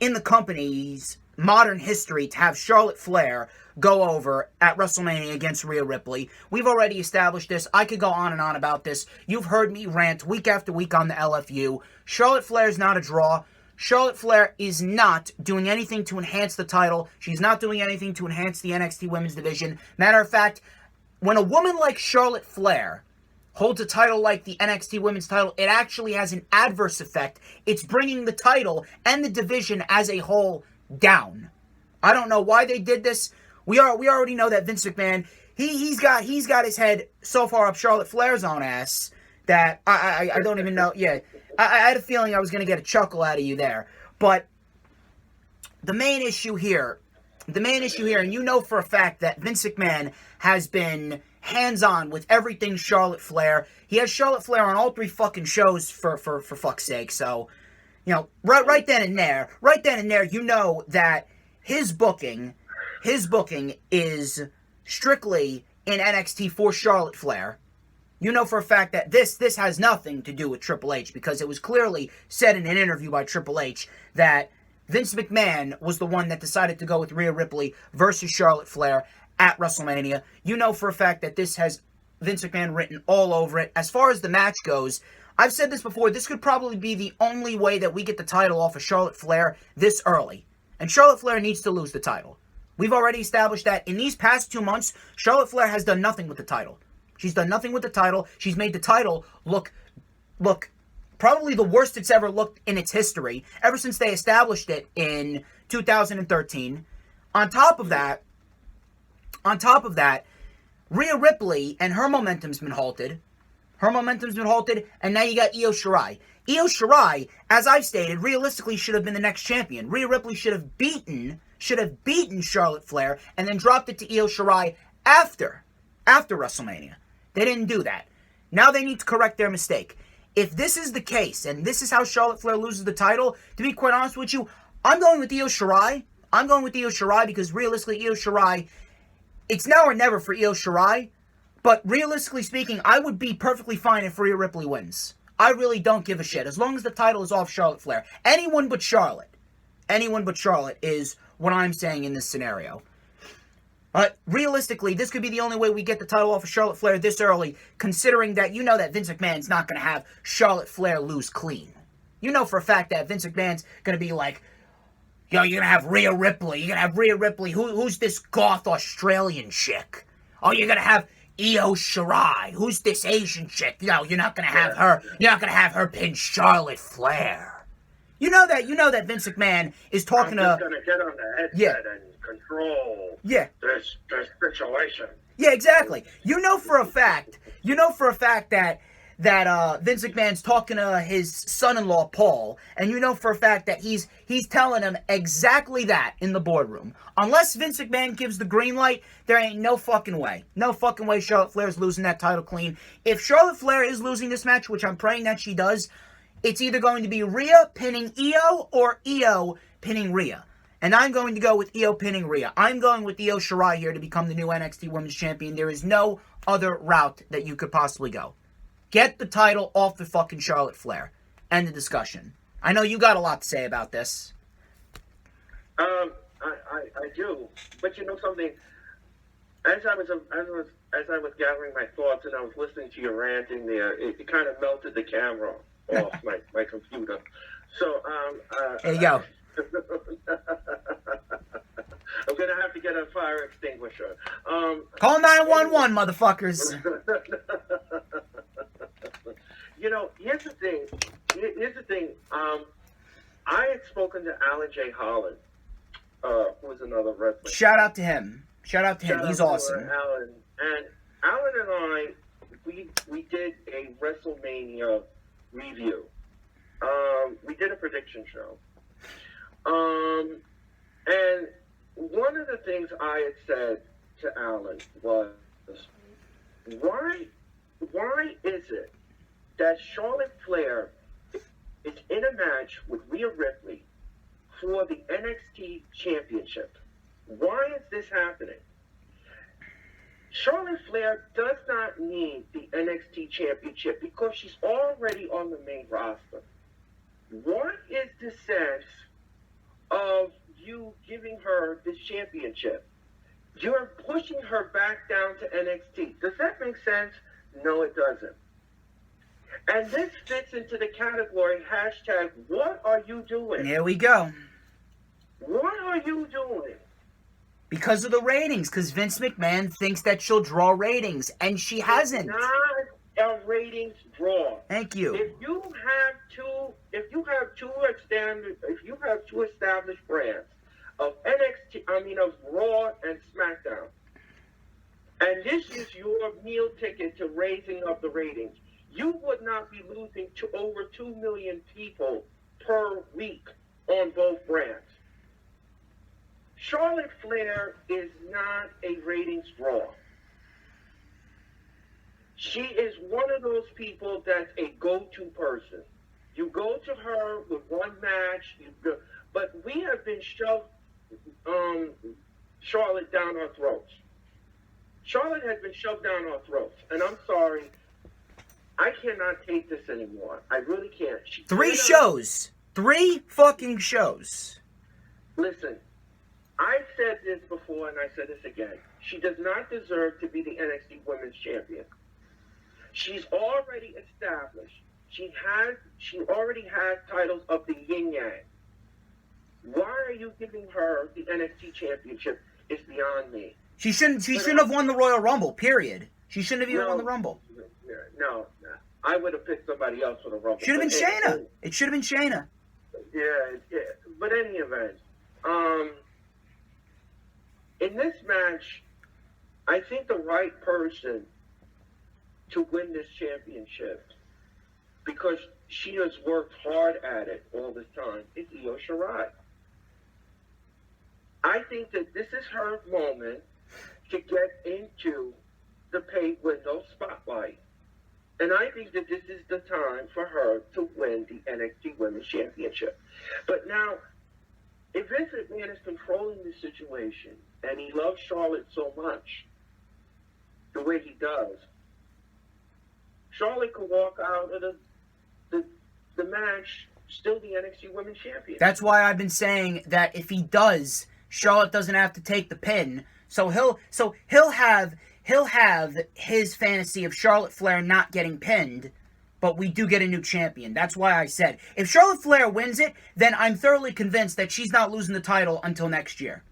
the company's modern history to have Charlotte Flair go over at WrestleMania against Rhea Ripley. We've already established this. I could go on and on about this. You've heard me rant week after week on the LFU. Charlotte Flair is not a draw. Charlotte Flair is not doing anything to enhance the title. She's not doing anything to enhance the NXT Women's Division. Matter of fact, when a woman like Charlotte Flair holds a title like the NXT Women's title, it actually has an adverse effect. It's bringing the title and the division as a whole down. I don't know why they did this. We already know that Vince McMahon, he's got his head so far up Charlotte Flair's own ass that I don't even know. Yeah, I had a feeling I was going to get a chuckle out of you there. But the main issue here, and you know for a fact that Vince McMahon has been hands-on with everything Charlotte Flair. He has Charlotte Flair on all 3 fucking shows for fuck's sake. So, right then and there, you know that his booking is strictly in NXT for Charlotte Flair. You know for a fact that this has nothing to do with Triple H, because it was clearly said in an interview by Triple H that Vince McMahon was the one that decided to go with Rhea Ripley versus Charlotte Flair at WrestleMania. You know for a fact that this has Vince McMahon written all over it. As far as the match goes, I've said this before, this could probably be the only way that we get the title off of Charlotte Flair this early. And Charlotte Flair needs to lose the title. We've already established that in these past 2 months, Charlotte Flair has done nothing with the title. She's done nothing with the title. She's made the title look probably the worst it's ever looked in its history, ever since they established it in 2013. On top of that, Rhea Ripley and her momentum's been halted. And now you got Io Shirai. Io Shirai, as I've stated, realistically should have been the next champion. Rhea Ripley should have beaten Charlotte Flair and then dropped it to Io Shirai after WrestleMania. They didn't do that. Now they need to correct their mistake. If this is the case, and this is how Charlotte Flair loses the title, to be quite honest with you, I'm going with Io Shirai. Because realistically, Io Shirai, it's now or never for Io Shirai. But realistically speaking, I would be perfectly fine if Rhea Ripley wins. I really don't give a shit. As long as the title is off Charlotte Flair. Anyone but Charlotte is what I'm saying in this scenario. But realistically, this could be the only way we get the title off of Charlotte Flair this early, considering that you know that Vince McMahon's not going to have Charlotte Flair lose clean. You know for a fact that Vince McMahon's going to be like, yo, you're going to have Rhea Ripley. Who's this goth Australian chick? Oh, you're going to have Io Shirai. Who's this Asian chick? No, you're not gonna have her. You're not gonna have her pin Charlotte Flair. You know that Vince McMahon is talking to. I'm just gonna get on the headset and control. This situation. Yeah, exactly. You know for a fact that Vince McMahon's talking to his son-in-law Paul, and you know for a fact that he's telling him exactly that in the boardroom. Unless Vince McMahon gives the green light, there ain't no fucking way Charlotte Flair is losing that title clean. If Charlotte Flair is losing this match, which I'm praying that she does, it's either going to be Rhea pinning Io or Io pinning Rhea. And I'm going to go with Io pinning Rhea. I'm going with Io Shirai here to become the new NXT Women's Champion. There is no other route that you could possibly go. Get the title off the fucking Charlotte Flair. End the discussion. I know you got a lot to say about this. I do, but you know something. As I was gathering my thoughts and I was listening to your ranting there, it kind of melted the camera off my computer. So there you go. I'm gonna have to get a fire extinguisher. Call 911, motherfuckers. You know, here's the thing. I had spoken to Alan J. Holland, who is another wrestler. Shout out to him. He's awesome. Alan. And Alan and I, we did a WrestleMania review. We did a prediction show. And one of the things I had said to Alan was, why is it that Charlotte Flair is in a match with Rhea Ripley for the NXT Championship? Why is this happening? Charlotte Flair does not need the NXT Championship because she's already on the main roster. What is the sense of you giving her this championship? You're pushing her back down to NXT. Does that make sense? No, it doesn't. And this fits into the category hashtag, what are you doing? There we go. What are you doing? Because of the ratings, because Vince McMahon thinks that she'll draw ratings, and she hasn't. It's not a ratings draw. Thank you. If you have two established brands of of Raw and SmackDown, and this is your meal ticket to raising up the ratings, you would not be losing to over 2 million people per week on both brands. Charlotte Flair is not a ratings draw. She is one of those people that's a go-to person. You go to her with one match, but we have been shoved Charlotte down our throats. Charlotte has been shoved down our throats, and I'm sorry, I cannot take this anymore. I really can't. Three fucking shows. Listen, I've said this before, and I said this again. She does not deserve to be the NXT Women's Champion. She's already established. She already has titles of the yin yang. Why are you giving her the NXT Championship? It's beyond me. She shouldn't have won the Royal Rumble, period. She shouldn't have even won the Rumble. No. I would have picked somebody else for the Rumble. Should have been Shayna. It should have been Shayna. Yeah. But any event, in this match, I think the right person to win this championship, because she has worked hard at it all this time, is Io Shirai. I think that this is her moment to get into the paid window spotlight. And I think that this is the time for her to win the NXT Women's Championship. But now, if Vince McMahon is controlling the situation, and he loves Charlotte so much, the way he does, Charlotte could walk out of the match still the NXT Women's Champion. That's why I've been saying that if he does, Charlotte doesn't have to take the pin. So he'll have his fantasy of Charlotte Flair not getting pinned, but we do get a new champion. That's why I said, if Charlotte Flair wins it, then I'm thoroughly convinced that she's not losing the title until next year.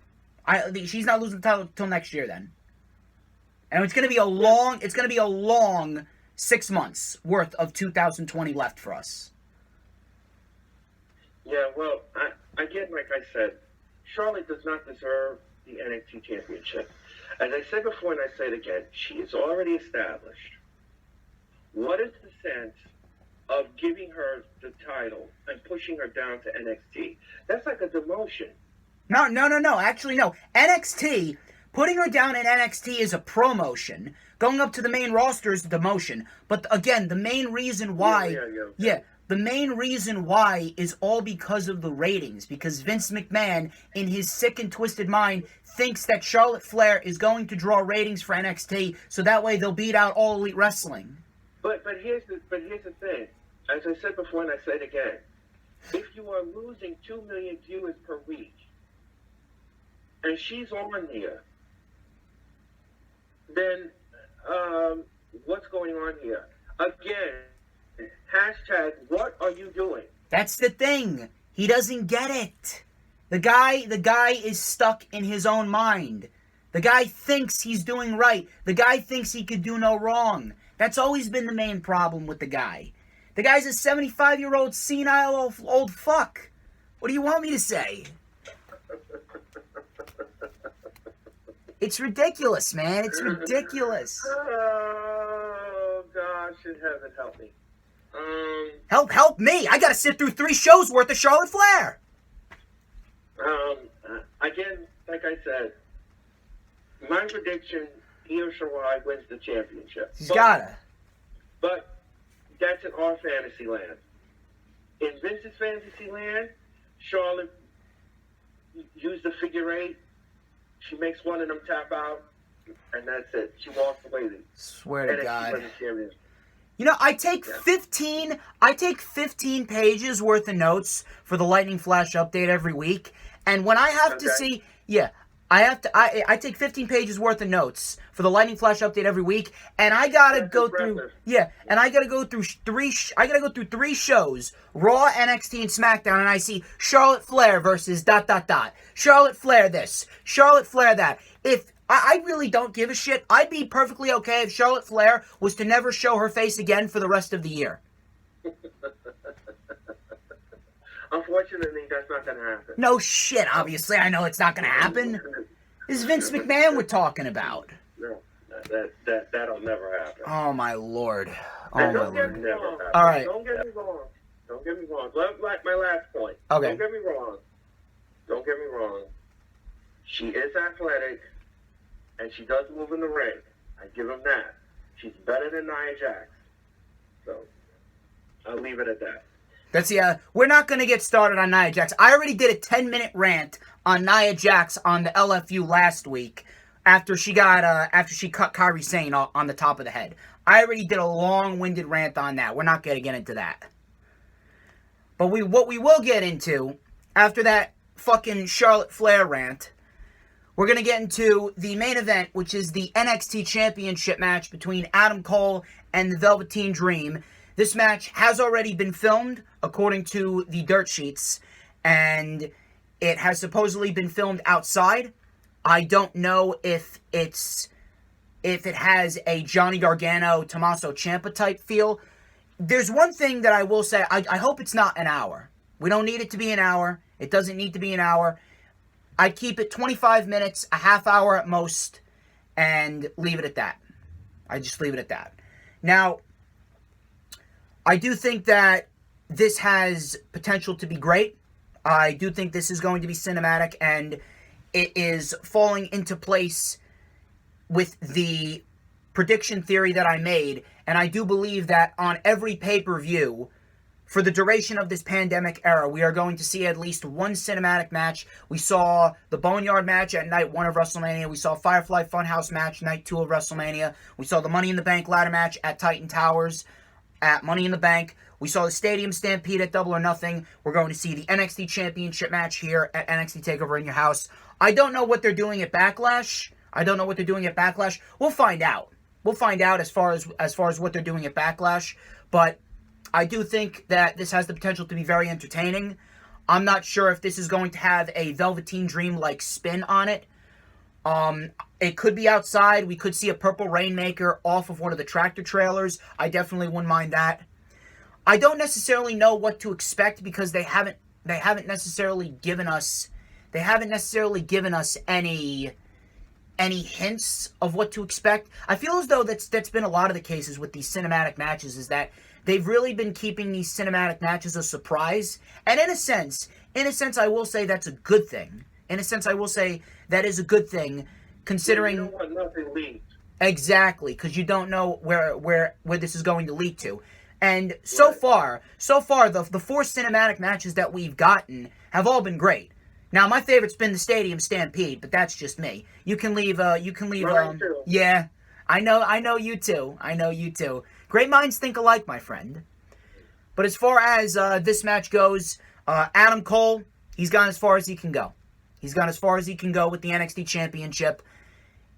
She's not losing the title until next year then. And it's going to be a long 6 months worth of 2020 left for us. Yeah, well, again, like I said, Charlotte does not deserve the NXT Championship. As I said before, and I say it again, she is already established. What is the sense of giving her the title and pushing her down to NXT? That's like a demotion. No. Actually, no. NXT, putting her down in NXT is a promotion. Going up to the main roster is a demotion. But again, the main reason why... Yeah. The main reason why is all because of the ratings. Because Vince McMahon, in his sick and twisted mind, thinks that Charlotte Flair is going to draw ratings for NXT, so that way they'll beat out All Elite Wrestling. But here's the thing. As I said before, and I say it again, if you are losing 2 million viewers per week, and she's on here, then what's going on here? Again, hashtag, what are you doing? That's the thing. He doesn't get it. The guy is stuck in his own mind. The guy thinks he's doing right. The guy thinks he could do no wrong. That's always been the main problem with the guy. The guy's a 75-year-old senile old fuck. What do you want me to say? It's ridiculous, man. It's ridiculous. Oh, gosh in heaven, help me. Help me! I gotta sit through 3 shows worth of Charlotte Flair! Again, like I said, my prediction, Io Shirai wins the championship. She's gotta. But that's in our fantasy land. In Vince's fantasy land, Charlotte used the figure 8. She makes one of them tap out, and that's it. She walks away. Swear to God. You know, I take 15 pages worth of notes for the Lightning Flash update every week, and when I have to see, I take 15 pages worth of notes for the Lightning Flash update every week, and I gotta go through, I gotta go through 3 shows, Raw, NXT, and SmackDown, and I see Charlotte Flair versus ... Charlotte Flair this, Charlotte Flair that. If I really don't give a shit. I'd be perfectly okay if Charlotte Flair was to never show her face again for the rest of the year. Unfortunately, that's not going to happen. No shit, obviously. I know it's not going to happen. This is Vince McMahon we're talking about. No, that'll never happen. Oh, my Lord. Oh, and my don't get Lord. me wrong. All right. Don't get me wrong. Like my last point. Okay. Don't get me wrong. She is athletic. And she does move in the ring. I give him that. She's better than Nia Jax. So, I'll leave it at that. We're not going to get started on Nia Jax. I already did a 10-minute rant on Nia Jax on the LFU last week after she cut Kairi Sane on the top of the head. I already did a long-winded rant on that. We're not going to get into that. But what we will get into, after that fucking Charlotte Flair rant, we're going to get into the main event, which is the NXT Championship match between Adam Cole and the Velveteen Dream. This match has already been filmed, according to the dirt sheets, and it has supposedly been filmed outside. I don't know if it has a Johnny Gargano, Tommaso Ciampa type feel. There's one thing that I will say. I hope it's not an hour. We don't need it to be an hour. It doesn't need to be an hour. I'd keep it 25 minutes, a half hour at most, and leave it at that. I just leave it at that. Now, I do think that this has potential to be great. I do think this is going to be cinematic, and it is falling into place with the prediction theory that I made, and I do believe that on every pay-per-view, for the duration of this pandemic era, we are going to see at least one cinematic match. We saw the Boneyard match at Night 1 of WrestleMania. We saw Firefly Funhouse match Night 2 of WrestleMania. We saw the Money in the Bank ladder match at Titan Towers at Money in the Bank. We saw the Stadium Stampede at Double or Nothing. We're going to see the NXT Championship match here at NXT TakeOver in your house. I don't know what they're doing at Backlash. We'll find out. We'll find out as far as what they're doing at Backlash. But I do think that this has the potential to be very entertaining. I'm not sure if this is going to have a Velveteen Dream-like spin on it. It could be outside. We could see a Purple Rainmaker off of one of the tractor trailers. I definitely wouldn't mind that. I don't necessarily know what to expect because they haven't necessarily given us any hints of what to expect. I feel as though that's been a lot of the cases with these cinematic matches, is that they've really been keeping these cinematic matches a surprise. And in a sense, I will say that's a good thing. In a sense, I will say that is a good thing, considering... You don't want nothing leaked. Exactly, because you don't know where this is going to lead to. And so far, the four cinematic matches that we've gotten have all been great. Now, my favorite's been the Stadium Stampede, but that's just me. You can leave. Mine too. Yeah, I know you too. Great minds think alike, my friend. But as far as this match goes, Adam Cole, he's gone as far as he can go. He's gone as far as he can go with the NXT Championship.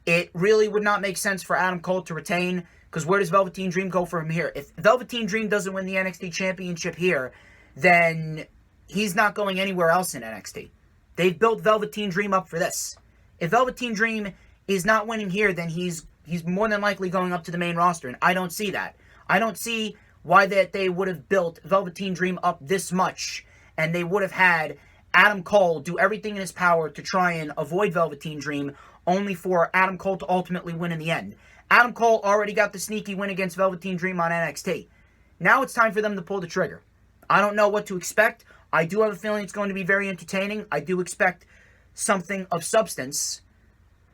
It really would not make sense for Adam Cole to retain, because where does Velveteen Dream go from here? If Velveteen Dream doesn't win the NXT Championship here, then he's not going anywhere else in NXT. They've built Velveteen Dream up for this. If Velveteen Dream is not winning here, then he's more than likely going up to the main roster, and I don't see that. I don't see why they would have built Velveteen Dream up this much, and they would have had Adam Cole do everything in his power to try and avoid Velveteen Dream, only for Adam Cole to ultimately win in the end. Adam Cole already got the sneaky win against Velveteen Dream on NXT. Now it's time for them to pull the trigger. I don't know what to expect. I do have a feeling it's going to be very entertaining. I do expect something of substance.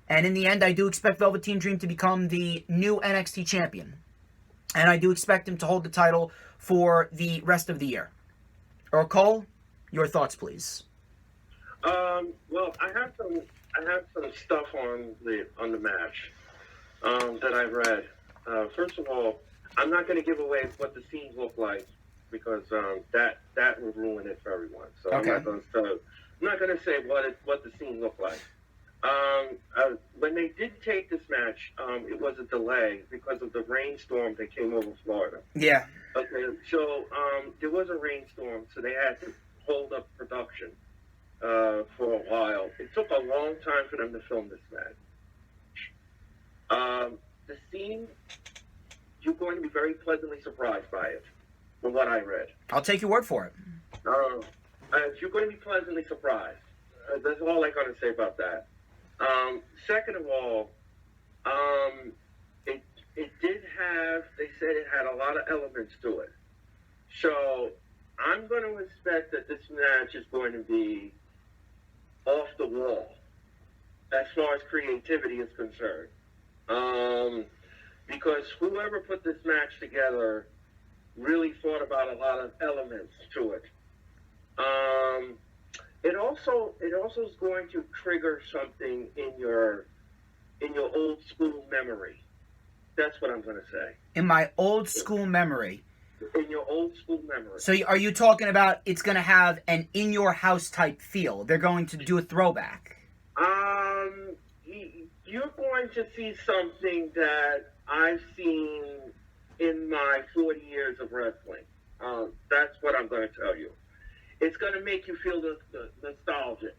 And in the end, I do expect Velveteen Dream to become the new NXT champion. And I do expect him to hold the title for the rest of the year. Earl Cole, your thoughts, please. Well, I have some stuff on the match that I read. First of all, I'm not going to give away what the scenes look like, because that would ruin it for everyone. So okay. I'm not going to say what the scene looked like. When they did take this match, it was a delay because of the rainstorm that came over Florida. Yeah. Okay, so there was a rainstorm, so they had to hold up production for a while. It took a long time for them to film this match. The scene, you're going to be very pleasantly surprised by it, from what I read. I'll take your word for it. You're going to be pleasantly surprised. That's all I'm going to say about that. Second of all, it did have, they said it had a lot of elements to it. So I'm going to expect that this match is going to be off the wall as far as creativity is concerned. Because whoever put this match together really thought about a lot of elements to it. It also is going to trigger something in your old school memory. That's what I'm going to say. In my old school memory. In your old school memory. So are you talking about it's going to have an in your house type feel? They're going to do a throwback. You're going to see something that I've seen in my 40 years of wrestling. That's what I'm going to tell you. It's going to make you feel the nostalgic.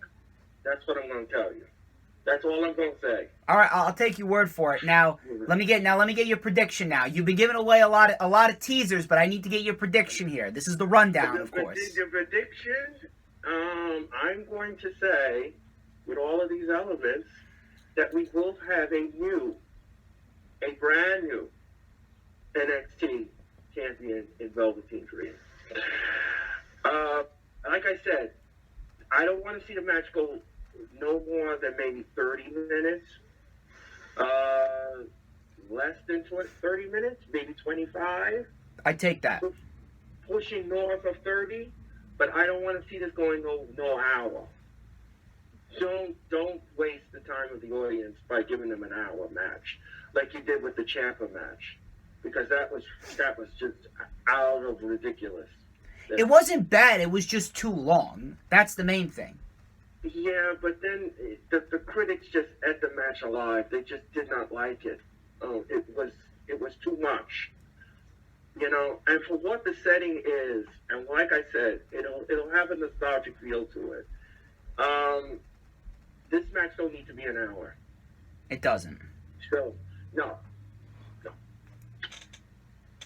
That's what I'm going to tell you. That's all I'm going to say. All right, I'll take your word for it. Now, let me get your prediction. Now, you've been giving away a lot of teasers, but I need to get your prediction here. This is the rundown, of course. The prediction, I'm going to say, with all of these elements, that we will have a brand new NXT champion in Velveteen Dream. Like I said, I don't want to see the match go no more than maybe 30 minutes. Less than 30 minutes, maybe 25. I take that. Pushing north of 30, but I don't want to see this going no hour. Don't waste the time of the audience by giving them an hour match like you did with the Ciampa match, because that was just out of ridiculous. It wasn't bad. It was just too long. That's the main thing. Yeah, but then the critics just ate the match alive. They just did not like it. It was too much, you know. And for what the setting is, and like I said, it'll have a nostalgic feel to it. This match don't need to be an hour. It doesn't. So no.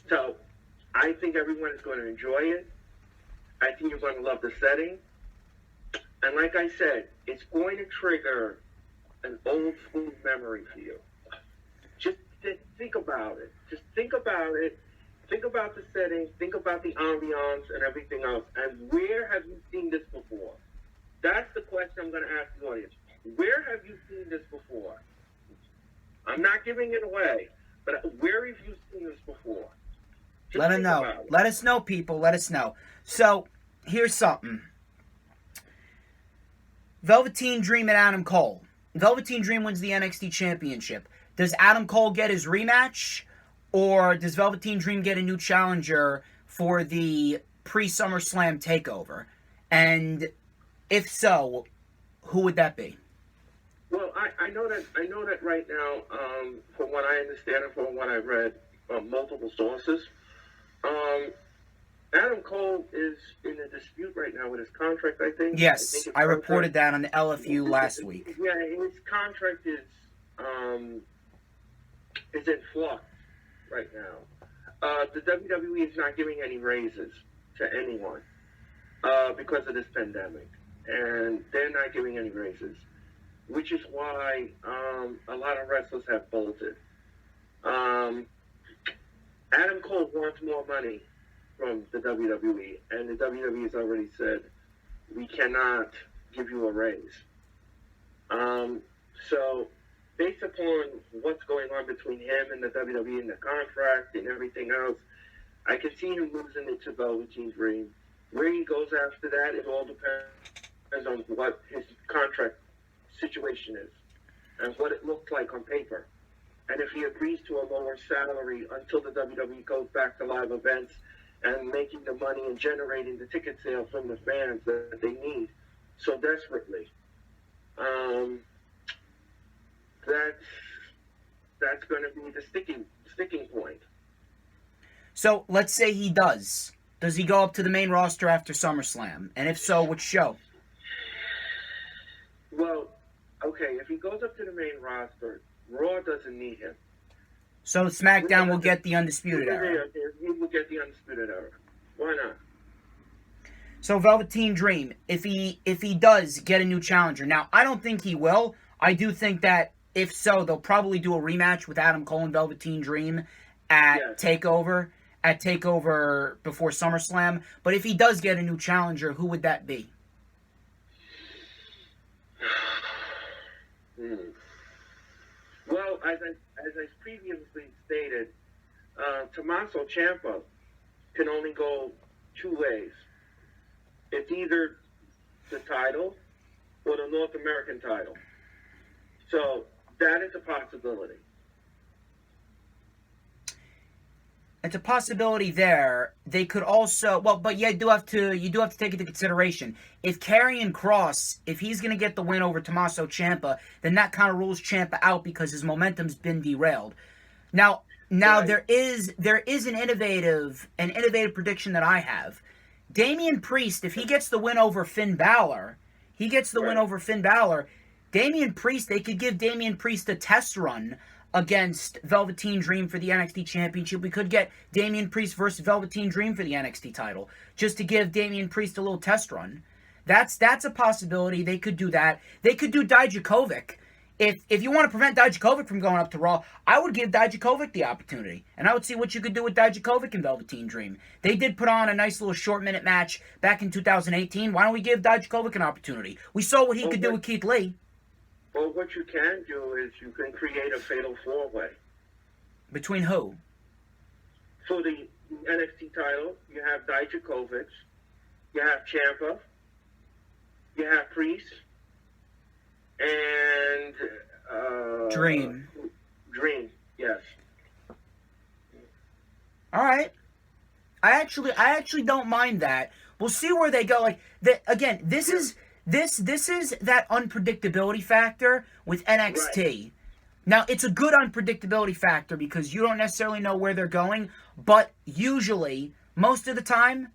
So I think everyone is going to enjoy it. I think you're going to love the setting. And like I said, it's going to trigger an old school memory for you. Just think about it. Just think about it. Think about the setting. Think about the ambiance and everything else. And where have you seen this before? That's the question I'm going to ask the audience. Where have you seen this before? I'm not giving it away, but where have you seen this before? Just let us know. Let us know, people. Let us know. So, here's something. Velveteen Dream and Adam Cole. Velveteen Dream wins the NXT Championship. Does Adam Cole get his rematch? Or does Velveteen Dream get a new challenger for the pre-SummerSlam TakeOver? And if so, who would that be? Well, I know that right now, from what I understand and from what I've read multiple sources, Adam Cole is in a dispute right now with his contract, I think. Yes, I reported that on the LFU last week. Yeah, his contract is in flux right now. The WWE is not giving any raises to anyone because of this pandemic, and they're not giving any raises, which is why a lot of wrestlers have bolted. Adam Cole wants more money from the WWE, and the WWE has already said, we cannot give you a raise. So, based upon what's going on between him and the WWE and the contract and everything else, I can see him losing it to Velveteen Dream. Where he goes after that, it all depends on what his contract situation is and what it looks like on paper. And if he agrees to a lower salary until the WWE goes back to live events and making the money and generating the ticket sales from the fans that they need so desperately, that's going to be the sticking point. So let's say he does. Does he go up to the main roster after SummerSlam? And if so, which show? Well, okay, if he goes up to the main roster, Raw doesn't need him. So SmackDown will get the Undisputed Era. He will get the Undisputed Era. Why not? So Velveteen Dream, if he does get a new challenger. Now, I don't think he will. I do think that if so, they'll probably do a rematch with Adam Cole and Velveteen Dream at TakeOver. At TakeOver before SummerSlam. But if he does get a new challenger, who would that be? Well, as I previously stated, Tommaso Ciampa can only go two ways. It's either the title or the North American title. So that is a possibility. It's a possibility there. They could also, but you do have to take into consideration if Karrion Kross, if he's going to get the win over Tommaso Ciampa, then that kind of rules Ciampa out because his momentum's been derailed. Now right. there is an innovative prediction that I have. Damian Priest, if he gets the win over Finn Balor, Damian Priest, they could give Damian Priest a test run against Velveteen Dream for the NXT Championship. We could get Damian Priest versus Velveteen Dream for the NXT title, just to give Damian Priest a little test run. That's a possibility. They could do that. They could do Dijakovic if you want to prevent Dijakovic from going up to Raw, I would give Dijakovic the opportunity. And I would see what you could do with Dijakovic and Velveteen Dream. They did put on a nice little short-minute match back in 2018. Why don't we give Dijakovic an opportunity? We saw what he could do with Keith Lee. Well, what you can do is you can create a fatal four-way. Between who? For the NXT title, you have Dijakovic, you have Ciampa, you have Priest, and Dream. Dream, yes. All right. I actually don't mind that. We'll see where they go. Like again, this is that unpredictability factor with NXT. Right. Now, it's a good unpredictability factor because you don't necessarily know where they're going, but usually, most of the time,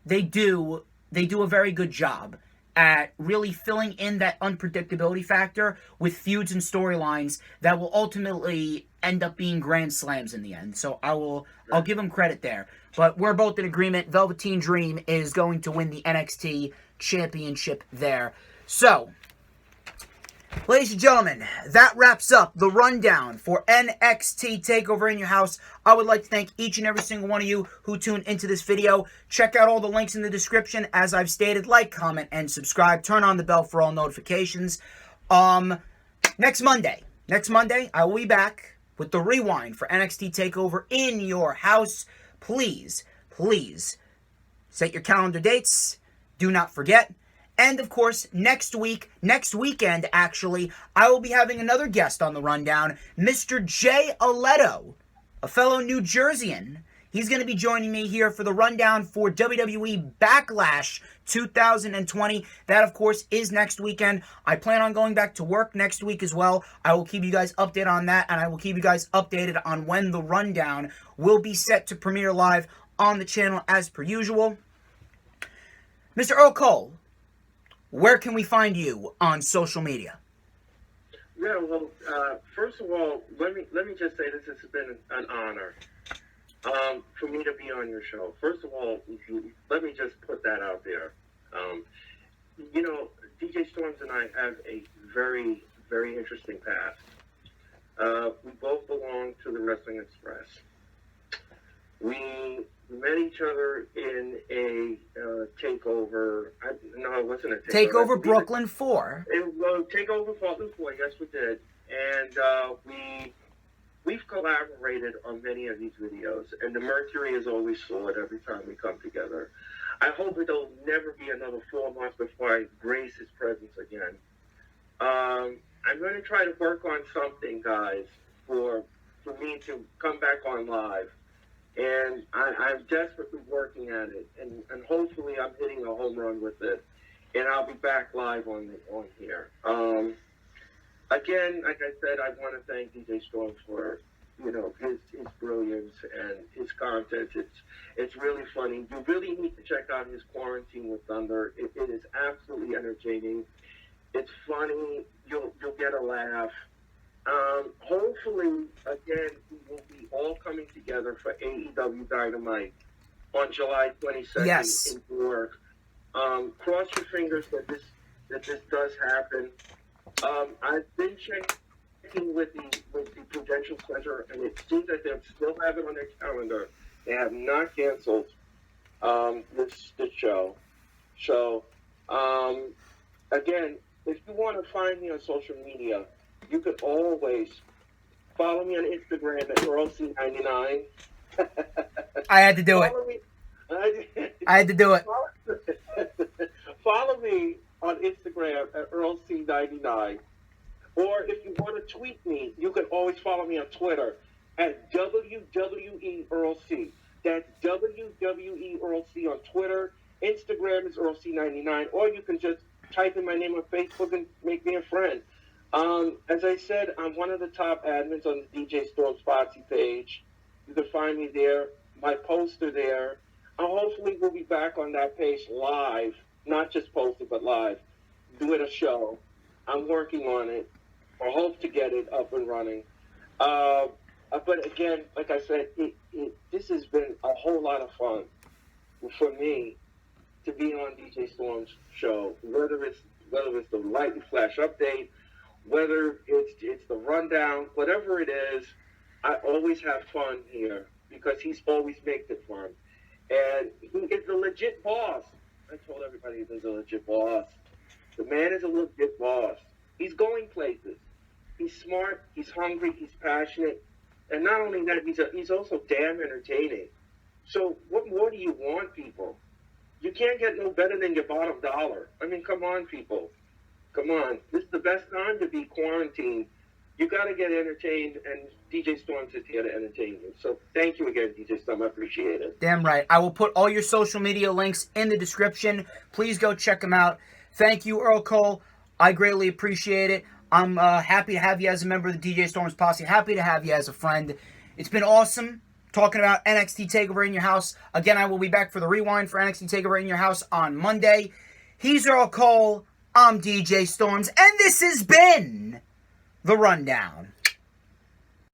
they do a very good job at really filling in that unpredictability factor with feuds and storylines that will ultimately end up being grand slams in the end. So I'll give them credit there. But we're both in agreement. Velveteen Dream is going to win the NXT Championship there. So, ladies and gentlemen, that wraps up the rundown for NXT TakeOver in your house. I would like to thank each and every single one of you who tuned into this video. Check out all the links in the description. As I've stated, like, comment, and subscribe. Turn on the bell for all notifications. Next Monday, I will be back with the rewind for NXT TakeOver in your house. Please set your calendar dates. Do not forget. And, of course, next weekend, actually, I will be having another guest on the rundown, Mr. Jay Aletto, a fellow New Jerseyan. He's going to be joining me here for the rundown for WWE Backlash 2020. That, of course, is next weekend. I plan on going back to work next week as well. I will keep you guys updated on that, and I will keep you guys updated on when the rundown will be set to premiere live on the channel as per usual. Mr. Earl Cole, where can we find you on social media? Yeah, well, first of all, let me just say this has been an honor for me to be on your show. First of all, let me just put that out there. DJ Storms and I have a very, very interesting past. We both belong to the Wrestling Express. We met each other in a takeover. No, it wasn't a takeover. TakeOver Brooklyn 4. TakeOver Brooklyn 4, yes, we did. And we've collaborated on many of these videos, and the mercury is always soared every time we come together. I hope it'll never be another 4 months before I grace his presence again. I'm going to try to work on something, guys, for me to come back on live. And I'm desperately working at it, and hopefully I'm hitting a home run with it, and I'll be back live on here. Again, like I said, I want to thank DJ Storms for his brilliance and his content. It's really funny. You really need to check out his Quarantine with Thunder. It is absolutely entertaining. It's funny. You'll get a laugh. Hopefully, again, we will be all coming together for AEW Dynamite on July 22nd in New York. Cross your fingers that this does happen. I've been checking with the Prudential Center, and it seems that they still have it on their calendar. They have not canceled this show. So, again, if you want to find me on social media, you can always follow me on Instagram at EarlC99. I had to do it. I had to do it. Follow me on Instagram at EarlC99. Or if you want to tweet me, you can always follow me on Twitter at WWEEarlC. That's WWEEarlC on Twitter. Instagram is EarlC99. Or you can just type in my name on Facebook and make me a friend. As I said, I'm one of the top admins on the DJ Storm Spotsy page. You can find me there. My posts are there. Hopefully we'll be back on that page live, not just posted, but live, doing a show. I'm working on it. I hope to get it up and running. But again, like I said, this has been a whole lot of fun for me to be on DJ Storm's show, whether it's the Lightning Flash update, whether it's the rundown, whatever it is, I always have fun here because he's always makes it fun. And he is a legit boss. I told everybody he's a legit boss. The man is a legit boss. He's going places. He's smart, he's hungry, he's passionate. And not only that, he's also damn entertaining. So what more do you want, people? You can't get no better than your bottom dollar. I mean, come on, people. Come on. This is the best time to be quarantined. You got to get entertained, and DJ Storms is here to entertain you. So thank you again, DJ Storm. I appreciate it. Damn right. I will put all your social media links in the description. Please go check them out. Thank you, Earl Cole. I greatly appreciate it. I'm happy to have you as a member of the DJ Storms posse. Happy to have you as a friend. It's been awesome talking about NXT TakeOver in your house. Again, I will be back for the rewind for NXT TakeOver in your house on Monday. He's Earl Cole. I'm DJ Storms. And this has been The Rundown.